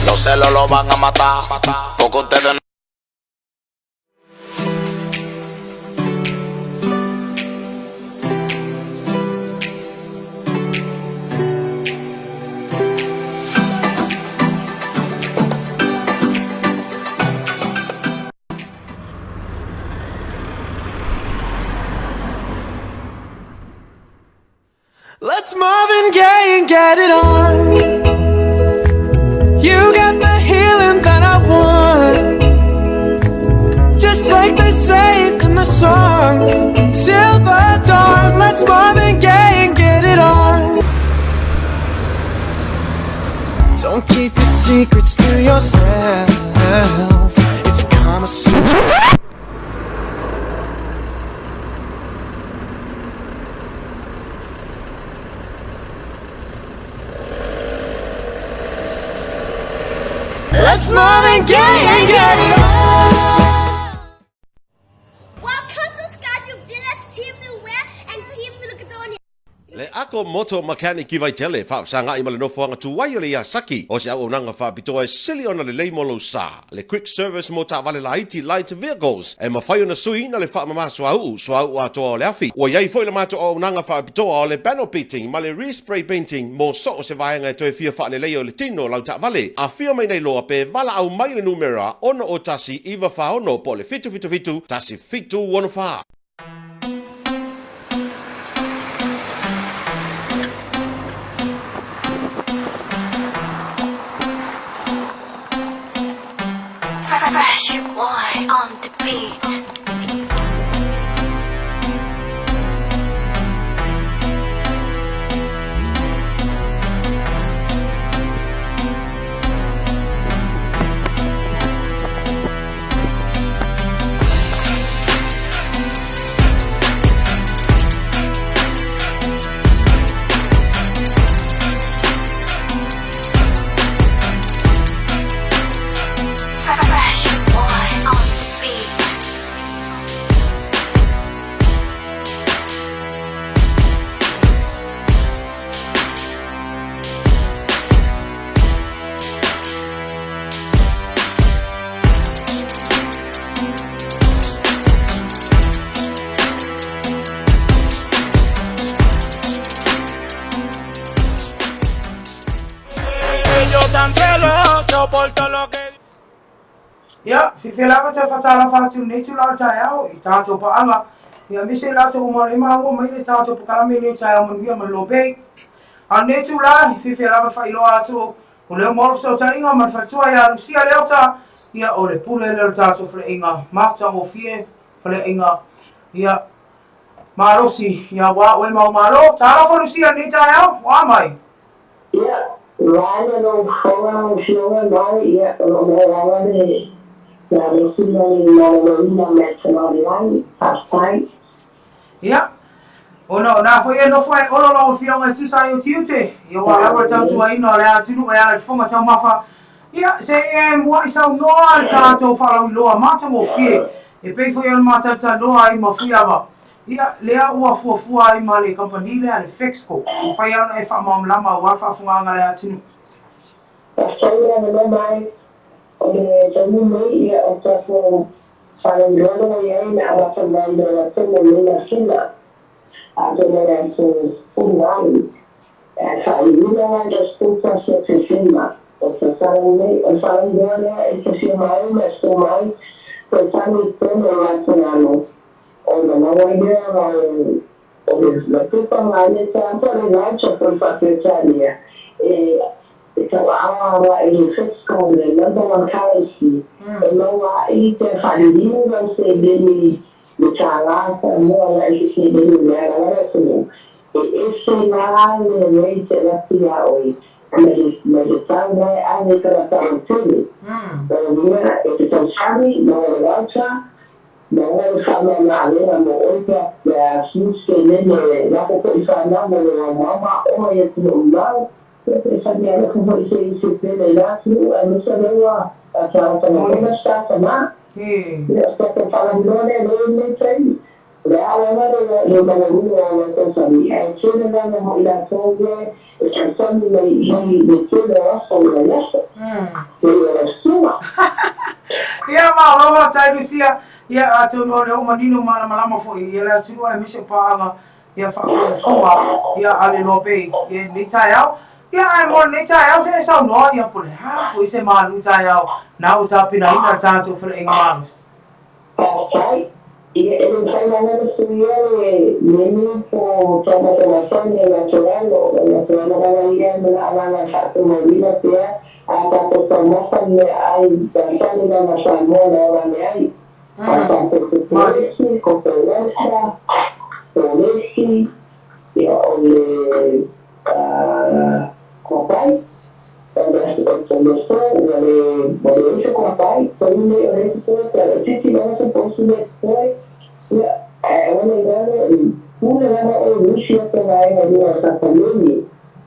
Los celos lo van a matar, porque ustedes no. Let's Marvin Gaye and get it on. You got the healing that I want, just like they say in the song. Till the dawn, let's Marvin Gaye and get it on. Don't keep your secrets to yourself. It's Kama Sutra. Let's Marvin Gaye and get it on. Welcome to Skyview Villas Team New Wear and Team Lucadoni. Le ako Ako moto mechanic ki vai tele fa sanga i malano fo nga tuai le ya saki o se au nanga fa pitoe sili ona le leimolo sa le quick service mo ta vale light vehicles e mawhai ona sui na le fa mama swau ato le afi o iai foi le mato o nanga fa pitoa o le panel beating ma le respray painting mo so se vai nga toe fia fa le leo le tino lau ta vale a fia mai nei loa pe vala au mai le numera ona o tasi iwa fa ono po le fitu tasi fitu ono fa Fresh boy on the beat. Ya, fifela ka fatala fatu netu la chaya I tato pa anga. Ya mise la to uma ima wo mai le tato pa kala mele chaya mon bia mon lobe. A netu la fifela ka fa ilo ato. O le mo so ta inga ma fatua ya rusia le ota. Ya o le pule le tato fle inga. Mata o fie fle inga. Ya marosi ya wa we mau maro. Tala fo rusia ni chaya wa mai. Ya, rana no fora shora mai ya o le rana la vecina de la Marina Nacional hashtag. Ya. Ono na foi no foi olo lo fio nga tu sai o tiute. Yo wa la ta tu ai no la tu no ya fonga ta mafa. Ya se mo isa no ta to fa lo mata mo fie. E pe foi el mata ta no ai mo fia ba. Ya le a ua fu ai ma le company le al Fexco. Fa ya e fa mam lama wa fa funga nga le tu. Australia no mai o jamu mai ia o tafu whanangana mai ai na awata mai na tena mina hina a tena rea su unai e whainina mai da stuta se te hina o te whanangana e te sia mai me stu mai te tani tena ratanano o na nawainia mai o na tupa mai ne te antare racha por whaketania it's a awa e Fexco le number one currency e loa e te whanirinu gan se deni le tāngata mua la e se deni mea ngara tunu e se ngā le rei te rati a oi me le tānga e ane kara tāng tuni o mea e te tausari no e rauta no e whama ngā lera mo oika e snuske nene lako ko I whanamo le mama o e tunu umau Sabia que foi se pede lá tu a nossa lewa a tata na stata na eu estou falando né não sei lá lá eu não sabia é que não não lá sobre eu só sabia de tudo isso olha isso eu suma ia ma lo tai Lucia ia atu no le manino malama foi ia tu ai mise pa anga ia fa ia ale lope ia ni taiao Ya ai mo ne cha yao se sao no ya pule ha foi se malu cha yao na usa pina ina cha to fle en malus. Okay. Y el trabajo de estudiar menú por transformación natural o natural la como vida sea hasta que formación de hay pensando en la salmona la hay hasta que se conferencia polisi ya ole Copai, começou o Copai, foi um meio de se tivesse posto depois, eu me engano, uma era o Lúcia que vai na nossa família,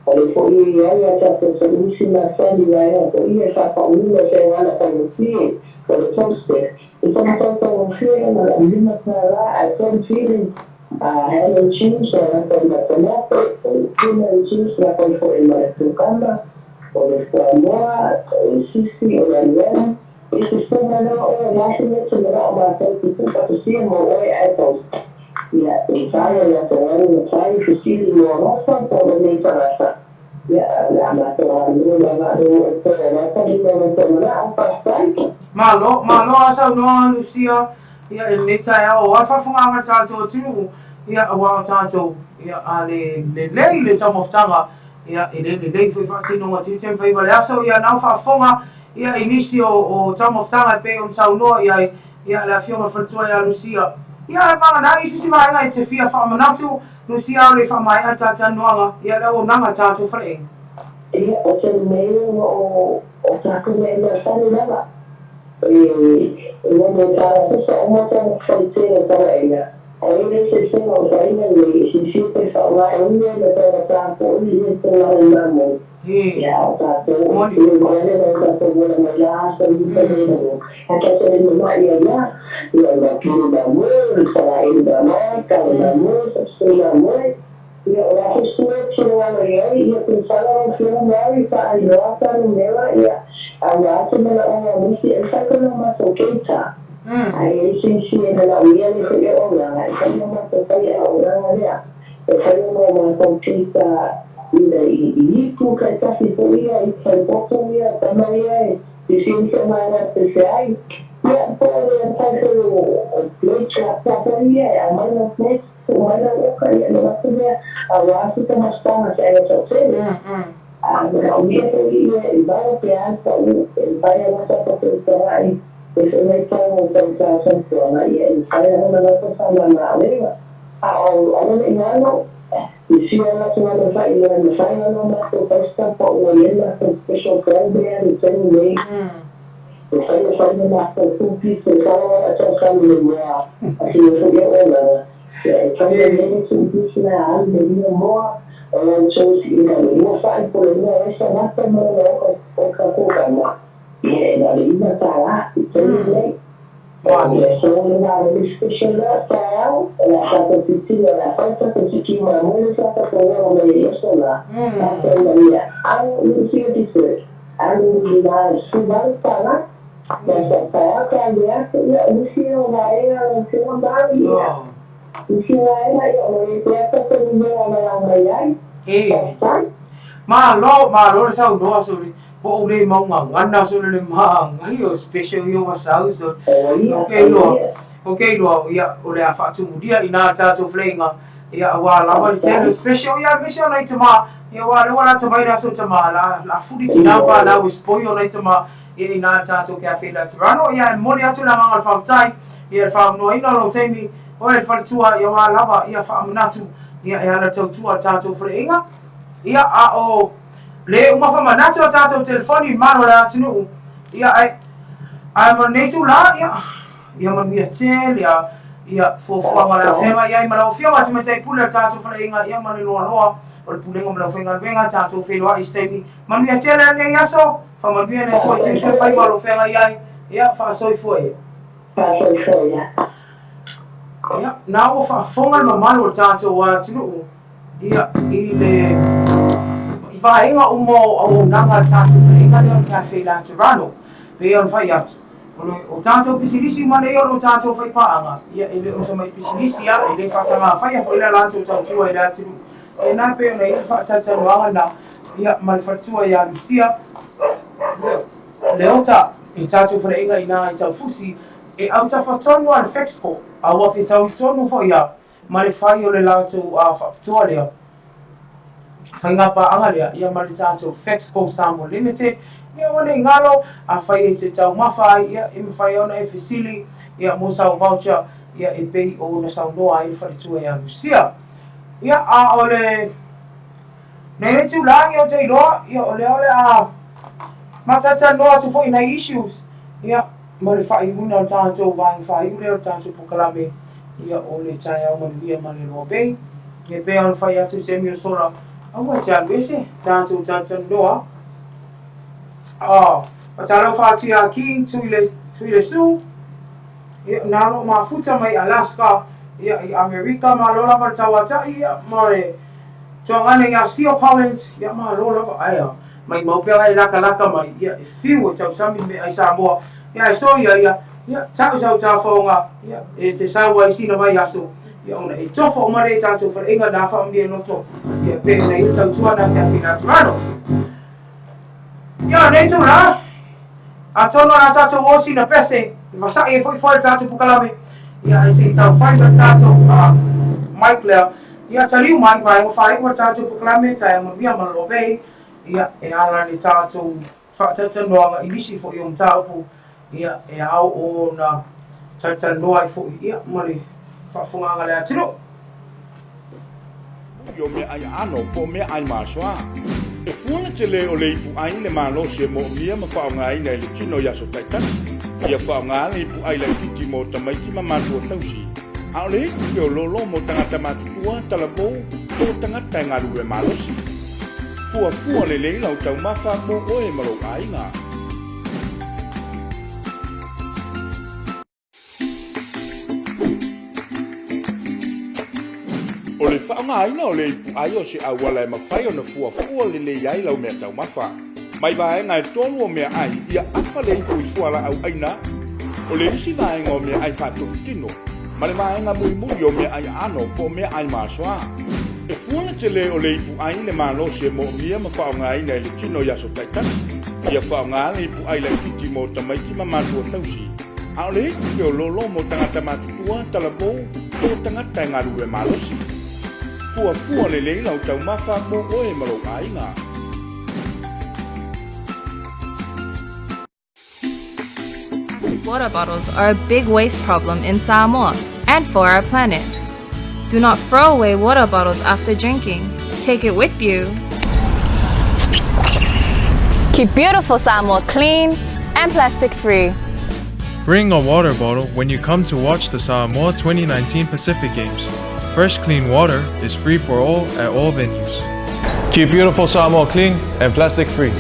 ele foi ela já pensou Lúcia na série vai na essa família já vai na família, ele trouxe, então não tão filho na mesma lá, a tão filho ham and cheese na koi na tomate, tuna and cheese na koi fo e maratukama, o le Samoa, o sisi, o la isi suma na o lasine to na o mātou ki tuka to sia mo oi aipos. Ia, e whaia na te wani na whai fusili mo rasa po na nei tarasa. Ia, la mātou a nua na vāru o tōna rasa ni na tōna na a whastai. Malo asa noa Lucia, ia e neta e o whawhawhanga tātou tunu, ia a wā tātou, ia a le tamoftanga, ia e le whi whakino ngā tūtem whi wale aso, ia nau whawhonga, ia inisi o tamoftanga pe o taunoa, ia la whionga whatua ia Lucia. Ia e mga na isi si maenga e te whia whamanatu, Lucia o le whamai a tātanuanga, ia le o nanga tātou whare. Ia, o te mea o tātou mea na whanu nanga. Bueno, para eso vamos a hacer para ella. Hoy necesitamos o sea, si siempre falar un día de para por y esto la mandamos. Ya, está todo. Y bueno, está todo bueno, ya está muy bien. Acá se le va ya. Y la que da amor, para ir da marca, da amor, se da amor. Y ahora Jesús se va a ver y yo pensaba que era una y para ayudar a mi ya. Agora me la ona musi esa kono maso keita. Ai si na la uia ni se ona, ai no maso kai ora ya. E sai no maso keita i tu kai ta si poia i sai poco ia tamaia e si semana se ai. Ya pode sai o plecha paparia a mano net, mana o kai no maso ya. Agora se tá mostrando sai o seu. Pero mira que el barrio que hasta el país no se puede estar ahí, eso no es como pensar en y el país no me va a pasar nada arriba. Ahora me llamo, y si no se va a pasar, y no me sale no más que está por oír las special program y tengo que el país no sale más que un piso, y cada hora está saliendo así no se ve nada. El país viene sin piso nada, me vino more. So si no fai por una vez más como o capocama y la linda está y eso una discusión está la capacidad de la falta de que muy falta por una eso la maría algo no dice algo de su barca para cambiar la misión la era la segunda Malo sa uno sorry. Po uli mo ngana so le mang ayo special yo masau so. Okay lo ya ule afatu mudia ina tato flenga ya wala wali tendo special ya mission na itama ya wala tama ina so tama la fudi tinapa la uspoyo na itama ina tato cafe la Toronto ya moni atu la mga famtai ya fam no ina lo temi o e whatua ia wā lava ia whaamanatu ia e ala tautua tātou wharenga ia a o le umafa manatu a tātou telefoni maro la tunu ia ai manetu la ia manuia tel ia fōwhanga la whenga ia i malau whionga te metai pula tātou wharenga ia mani loa loa o le pulenga malau whenga wenga tātou whenua i steimi manuia tel a nei aso whamanuia nei toi tūtua whai malau whenga ia whaasoi fua ia ia na o whaafonga mamalo tātou a tunu ia i le i whaenga umo au nanga tātou whaenga leo kia whaila Toronto pe on whai atu o tātou pisilisi mane i o tātou whai paanga ia e le o samai pisilisi a e le whatanga whai a whaila lātou tautua i la tunu e nā pe ona i le whaatatanuanga na ia malwhatua i a Lucia leota i tātou whaenga i nā i tau fusi e au ta whatonu al Fexco a wafi tau tonu fo ia ma le whai o le lātou a whaptua lea whaingapa anga lea ia ma le tātou Fexco Samoa Limited ia wane ngalo a whai e te tau mawhai ia e mwhai ona e whisili ia mo sau voucher ia e pei o na sau noa i wharitua ia Lucia ia a ole nei tu langi o te iloa ia ole a matata noa tu fo ina issues ia ma le whai una o tātou wāi whai ule o tātou pukalame ia o le tai au manuia ma le loa bei e pēa o le whai atu se mi o sora au a te alu ese tātou tātou noa a tālau whāti a ki tui le su ia nāro ma futa mai Alaska ia i Amerika malo lava tawatai ia mare tuangane ia Steel Collins ia malo lava aia mai maupea ai laka mai ia fiu tau sami me ai Samoa ia storia ia tau tafonga ia e te sawa isina mai aso ia ona e tofo o mare tatu fa inga na fa mbi no to ia pe na ia tau tuana te afina turano ia nei tu la atono na tatu osi na pese vasa e foi tatu pukalame ia e se tau fai tatu Mike Lea ia taliu mai vai o fai o tatu pukalame tai mo via malobe ia e ala ni tatu fa tatu no inisi fo iom tau ia e au o na tata noai fo ia mari fa funga ngale atiro yo me ai ano po me ai maswa e funa tele o le pu ai le malo se mo mia ma fa ngai nei le tino ya so taitan ia fa ngai le pu ai le titi mo tamai ki mama tu tausi a le yo lo mo tanga ma tua tala bo to tanga tanga lu malo si fu le lau tau ma fa mo o e malo ai nga o le whaonga o le ai o se awala e mawhai o na fua le iai lau mea tau mawha. Mai wae ngai tonu o mea ai ia awha le ipu i fuala au aina o le isi vaenga o mea ai whātuk tino. Ma le vaenga mui o mea ai ano po mea ai māsoa. E fuana te le o le ipu ai le mālo se mo mia ma whaonga ai nei le tino yaso taitani. Ia whaonga le ipu ai le titi mo tamaiki ma mātua tausi. A o le ipu o lolo mo tangata mātutua talabou o tangata e ngaru e mālosi. Fua le lau tau mawha mo oe maro ainga. Water bottles are a big waste problem in Samoa and for our planet. Do not throw away water bottles after drinking. Take it with you. Keep beautiful Samoa clean and plastic free. Bring a water bottle when you come to watch the Samoa 2019 Pacific Games. Fresh clean water is free for all at all venues. Keep beautiful Samoa clean and plastic free.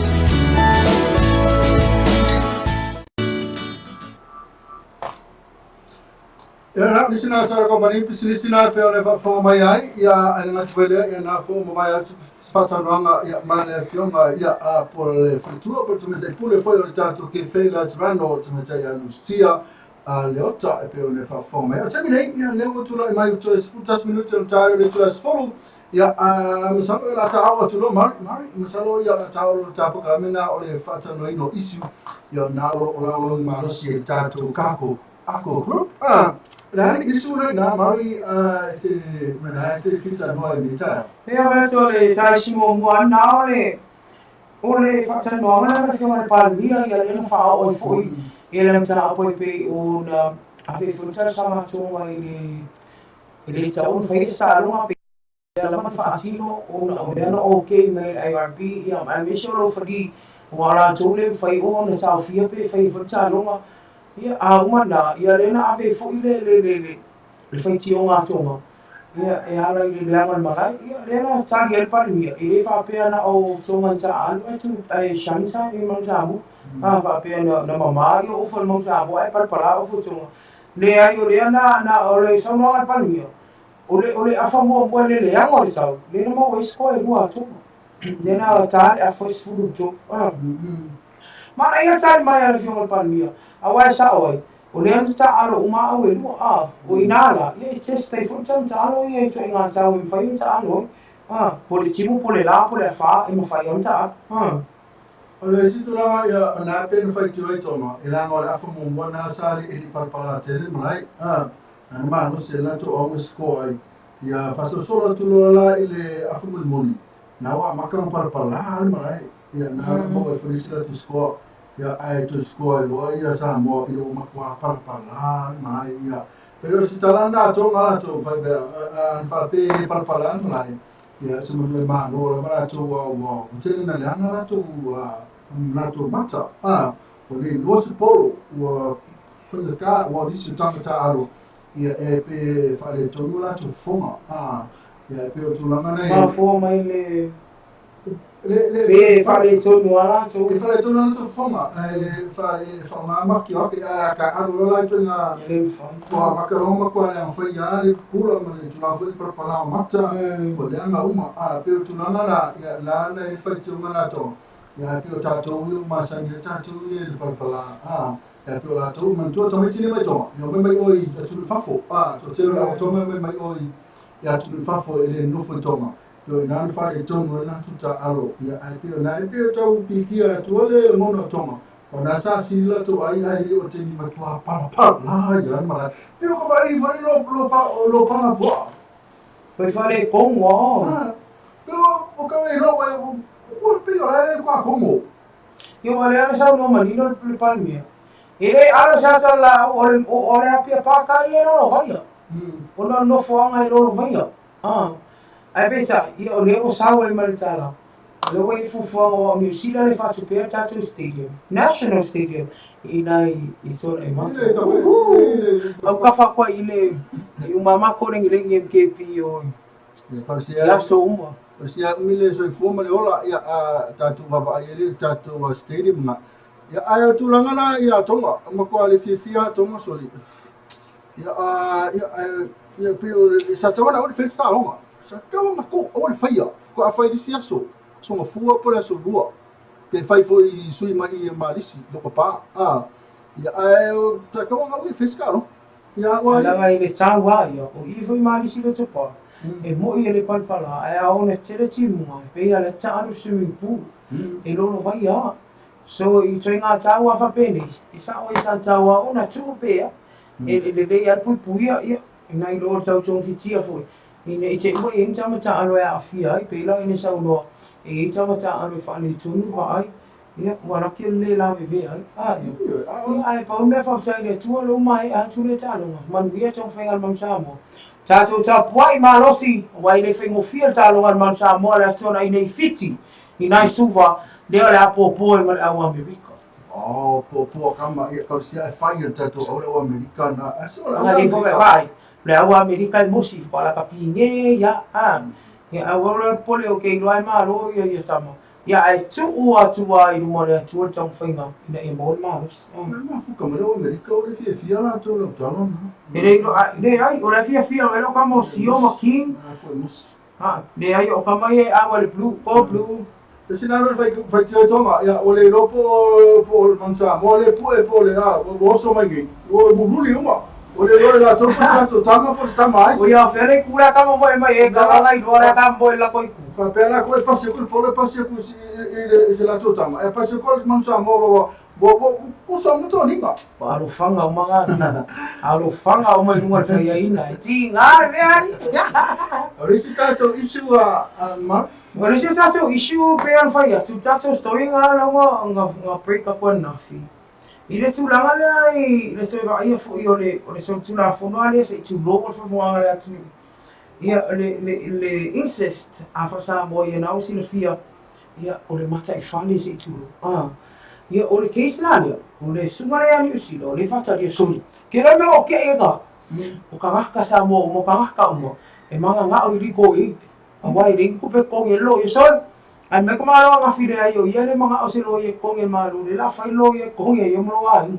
Ia nisi na tara ko mani pisilisi na pe ole fa mai ai ia ai nga twele ia na fo mai ai spata noanga ia mane fioma ia a por le futura opportunity pure foi o tanto che fe la trano te ia Lucia a leota e pe ole fa mai o temi nei ia leo tu la mai tu sputas minuti on tare le tu as follow ia a misalo la tao tu lo mari misalo ia la tao lo tapo kamena ole fata no ino isu ia na lo ma lo si tanto kako ako group Nah, isu na mari te fita no ai mita. Ia va tole tai simo mo na ole fata no ana na ke pa dia ia le fa o foi ele mta apo pe o na ave futa sama to ai le tau fe sta lo pe la ma fa asino o na o okay me IRB ia ma me solo fodi wala tole fai o na tau fia pe fai futa lo ia a umana ia rena ave fo le fai tio nga tonga ia e ala i le langan malai ia rena tali el parimia i fa pe na o tonga ta anu tu ai shansa i manjamu a fa pe na mama i o fo manjamu ai par pala o fo tonga le ai o le na o le so no al parimia ole a fa mo le yang o le tau le na mo isko e lua tu le na ta a fo sfuru tu ma ia ta mai al fi o parimia awai sa oi o le anta alo uma au e lua o inala ia te stay for time ta alo ia to inga ta o fai ta alo po le timu po le la po le fa e mo fai anta o le situ la ia na pe no fai tio e toma e la ngora afa mo bona sali e li parpala te le mai na ma no se la to o sko ai ia faso solo tu la ile afa mo moni na wa maka parpala mai ia na mo e frisila tu sko ia ai tu skoa lo ia sa mo i lo makua parpala mai ia pero si talanda to ngala to fa fa pe parpala mai ia se mo le ma no la to wa tele na lana to na to mata o le lo se polo wa fa le ka wa di se tanga aro ia e pe fa le to la to foma ia pe o tu la mana ma fo mai le Pe fale tonu ala so. E fale tonu ala to fonga. E fonga maki oke ka aro la to nga. Ko makaroma ko ya foi ya le pula ma le tula foi per pala mata. Ko le nga uma a pe tu na na ya la le fai tu mana to. Ya pe ta to u ma san ya ta tu le per pala a. Ya pe la to man to mai tini mai to. Yo mai oi tu fafo a to te la to mai oi. Ya tu fafo ele no fo toma. Yo nan fa e tonu na tuta aro ya ai pe tau pikia tuole mono toma ona sa sila to ai o te ni matua para la ya mala pe ko vai vai lo pa boa pe fale kongo yo o ka vai lo vai o pe ora kwa kongo yo vale ana sa no manino le palmia ele ala sa la ore apia pa ka ye no vai ona no fo anga no vai ai beta o le o sawa le malitala le o i fufuanga o New Zealand le fatu pea Tattoo Stadium National Stadium i sora e mata au kafa kwa ile umama kore ngilengi MKP o ya so umba sia mile so fuma le ola ya Tattoo baba ile Tattoo Stadium na ya ayo tulanga na ya tonga mako ale fia tonga soli ya pe sa tonga o fix ta longa sa kau ngako o le faia ko a fai disi aso so nga fua po le so lua pe fai fo I sui mai malisi do papa ya ai ta kau nga fiska no ya wa la vai le chawa yo o I foi malisi do topa e mo I le palpala ai a one tere timu pe ya le charu swimming pool e lo vai ya so I tringa chawa fa pene I sa o sa chawa ona tu pe le ya pui ya nai lo tau tong fitia foi ine I te mo I tama ta alo ya afia ai pe la ine sa uno e tama ta alo fa ni tunu va ai ia wala ke le la ve ai ai pa un fa sa ile tu lo mai a tu le ta lo man via tong fengal mam sa mo ta puai ma lo si wai le fengo fiel ta lo man sa mo la tona ine fiti ina suva le la po ma a wa me biko po kama ia kau sia fire Tattoo o le americana aso la le po vai le agua americana musi para kapinge ya ya agora pole o ke no ma lo ya tamo ya ai tu I mo le tu tong finga ina e mo ma ma fu como le america o le fia la to lo talo le ai o le fia velo como si o ma king le ai o kama e agua le blue se na vai te toma ya o le lo po mansa mo le po le o so mai ge o bubuli uma o le lo la to to tama po sta mai o ya fere kula kama mo mai e ga la I do la kambo la koi fa pela ko passe ko po le passe ko se la to tama e passe ko mansa mo ko so mo to ninga alo fanga o mai nunga fa ya ina ti nga me ari ori Tattoo issue mar ori Tattoo issue pe al fa ya tu Tattoo story nga nga break up na fi ile tu la ngala ile tu va ia fo io le so tu la fo no ale se tu lo fo mo ngala tu ia le incest a fa sa mo ia na usi le fia ia o le mata I fale se tu ia o le case la o le sumare ani usi lo le fata dia soli ke ra me o ke ia o ka sa mo ka mo e manga nga o liko a wai ring ku pe ko ye lo ye sol ai me kuma lo nga fide ai o ye le mga o se lo ye ko nge malu le la fai lo ye ko ye yo mo ai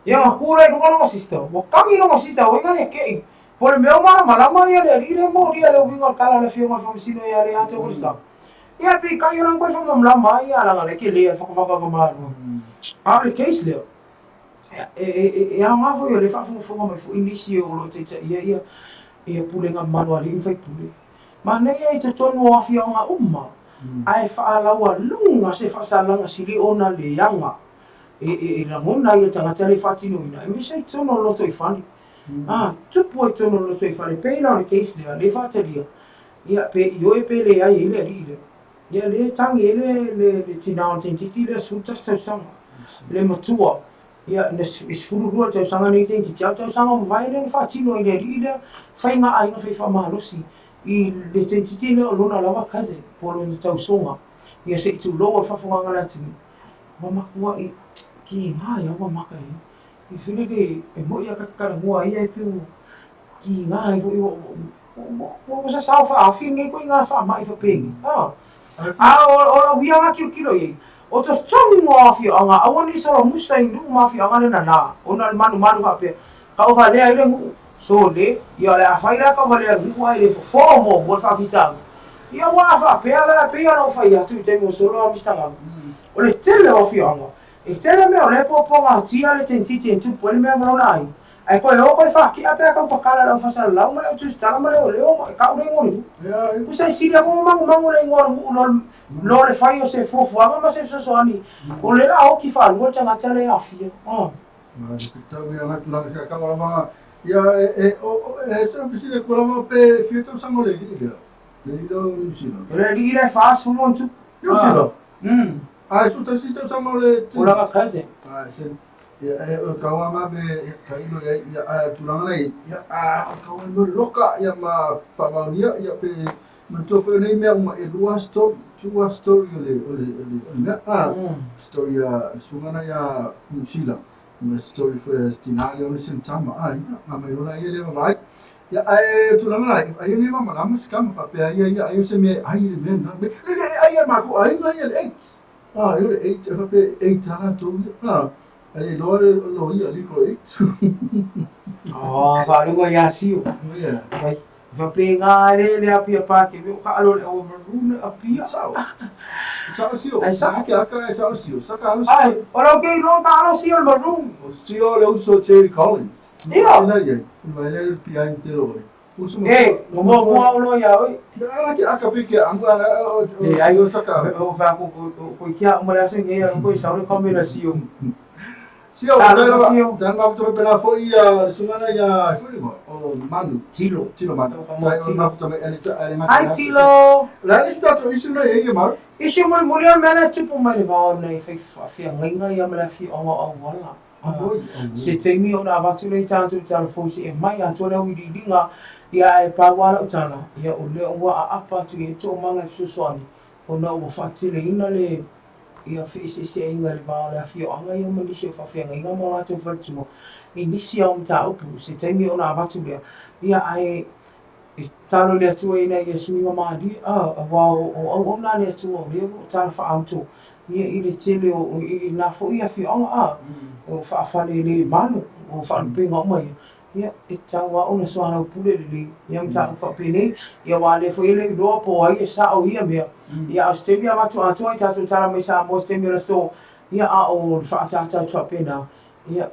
ya ku le ko no sisto mo ka ni no sisto o nga le ke por me o mala ma ye le ire mo ria le wingo kala le fio ma famsino ya le ate ko sa ya pi ka yo nang ko fa mo la ma ya la le ke le fa ko malu a le case le ya ma fo yo le fa fo ma fo inicio lo te ia pulenga manuali fai pule mana ia te tonu o afia nga ai fa lawa lunga se fa salanga sili ona le yanga e la mona ia tanga tele fatino ina e mi sei tono lo to fani tu puoi tono lo to fani pe la le case le fa telia ia pe yo e pe le ai ile rile ia le tangi le tinao tentiti le suta sanga le matua ia is furu ro te sanga ni tenti tau sanga vai le fatino ile rile fai nga ai nga fai fa malosi I le tentiti le o lona lawa kaze polo ni tau songa ia se tu loa fa funga la tu mama kua I ki nga ia wa maka I fili de e mo ia kakara mua ia I piu ki nga I mo sa sa fa afi ngai ko nga fa mai fa pengi o ia ngaki kilo ye. O to tongi mo afi anga awani so musta indu mo afi anga na ona manu fa pe ka o vale ai ngu so le ia la faira ka vale ngu ai le fo mo fa fita ia wa fa pe ala pe no fa ia tu te mo solo mi stanga o le tele o fi anga e tele me o le po nga tia le tenti tu po le me mo nai ai ko o ko fa ki ape ka pakala la fa sa la mo le tu sta mo le o le o ka o le ngoni ku sai si le mo mangu le ngoni no le fai o se fofo ama ma se so ani o le la o ki fa lo tanga tele afi ma ta mi ana la ka ka ma ya so bisile ko la pe fito sango le diga le lo usino le dire fa su mon tu usino su ta si ta sango le o la ka se se ya ka wa ma be ka ilo ya tu la le ya ka wa no loka ya ma pa ma ya pe Mentu fene me uma edua story ole story sungana ya Musila story for stinali ole sintama ya ma yola ile vai ya tu lama lai ai ne ma lama skam fa pe ya ai se me ai le men na me ai ma ko ai na ya 8 yo 8 fa pe 8 ala tu ai lo ya liko 8 va lugo ya siu ya va pegar ele a pia pa que viu calo le o maruna a pia sao sio sa que acá sao sio sa calo ai ora que no calo sio el marun sio le uso Jerry Collins io na ye vai le pia inteiro uso no mo uno ya oi ala que acá pique anga ai eu saca o va ko que a mulher assim é não foi só no combinação Sio, dan ma foto pela foi sungana ya fulimo o manu Tilo manu ma foto me ele Hi Tilo la lista to isu na ye mar isu mo mulher mena tipo mai va nei fa ngai ya mala fi o wala se temi ona va tu le tanto telefone se mai a to le wi dinga ya e pa wala utana ya o le o a apa tu e to manga susoni ona o fa tile ina le ia se inga le ba la fi anga ia mo se fa fi inga mo atu fa tu e nisi o mta upu se temi ona abatu le ia ai e talo le tu ina ia suinga ma di wa o na le tu o le talo fa auto ia i le tele o i na fo ia fi anga o fa le manu o fa pinga mai ia e tawa ona so ana pule le ia mta fa pene ia wa le fo ile do po ai sa o ia me ia stevia ma tu atu ai tatu tara me sa mo stevia so ia a o fa ta pena ia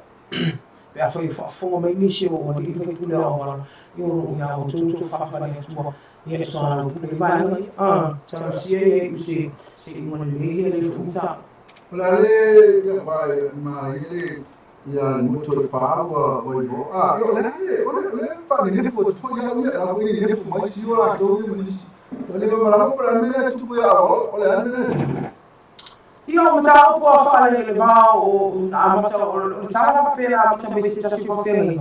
pe a foi fo mai ni si o di fe pule o ia o tu fa ia tu ia so ana pule vai tara si se mo le futa la le ma ile ya moto pa wa yo yo le fa ni fo ya la fo ni fo mai si wa to ni le ma la para me tu ya o le ane io mata o po fa le va o amata o tara pe la mata me si ta fa fe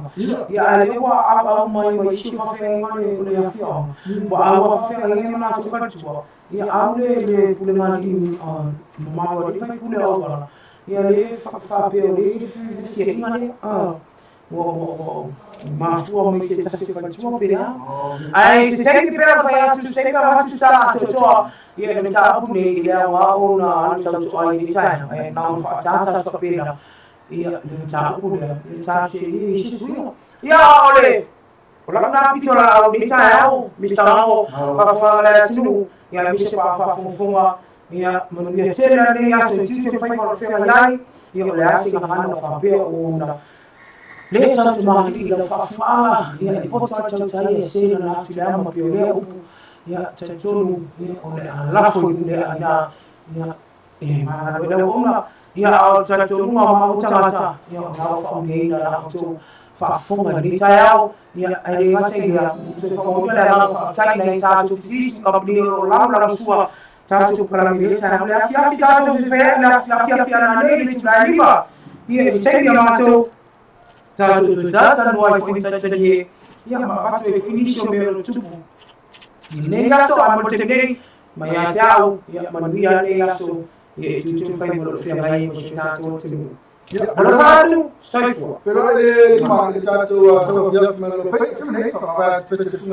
ya le wa a mai si fa fe le ya fi o wa fa fe le na to fa tu ya a le pule ma ni ma wa di fa pule o ia le fa pe o le si inga le wo ma fu me se ta fa tu pe ya ai se te pe ra fa tu se ka tu sa to ia le ta pu ne le wa o na ta tu ai ni tai ai na fa ta pe na ia le ta pu le ta si su ia ole ola na pi la ni tai au mi sta o fa le tu ia mi se fa funga ia mo ni te na ni ya se tu fa ma fe ai ia le asi ka hana fa pe o na le ta tu ma ni la fa ia ni po ta tai se na tu la ma pe o le ia ta tonu o le la fo le ana ia e ma le o na ia o ta tonu ma o ta ia o fa ni la tu fa fonga ni taiao ia ai ma te ia se fa o le la fa tai nei ta tu si ka ni o la sua ta tu para mi le ta le afia ta tu se fe la afia na nei tu la liba ia te ia ma tu ta tu ta no ai fo ta te ia ma tu e finisce me lo tu ni ga so a mo te nei ma ia tau ia ma ni ia le aso e tu fai mo lo fia ngai mo ta tu te allora fatto stai fuori però le tanto via me lo fai tu ne fa va per se su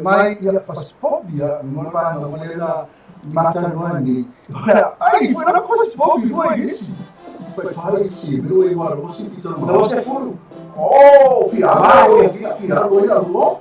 mai ya fa spovia non fa non le la matano ani. Ai, foi na coisa de Bob, não é esse? Vai falar esse, meu e o Arroz fica no Não, você furo. Oh, fiado, fiado, olha lá.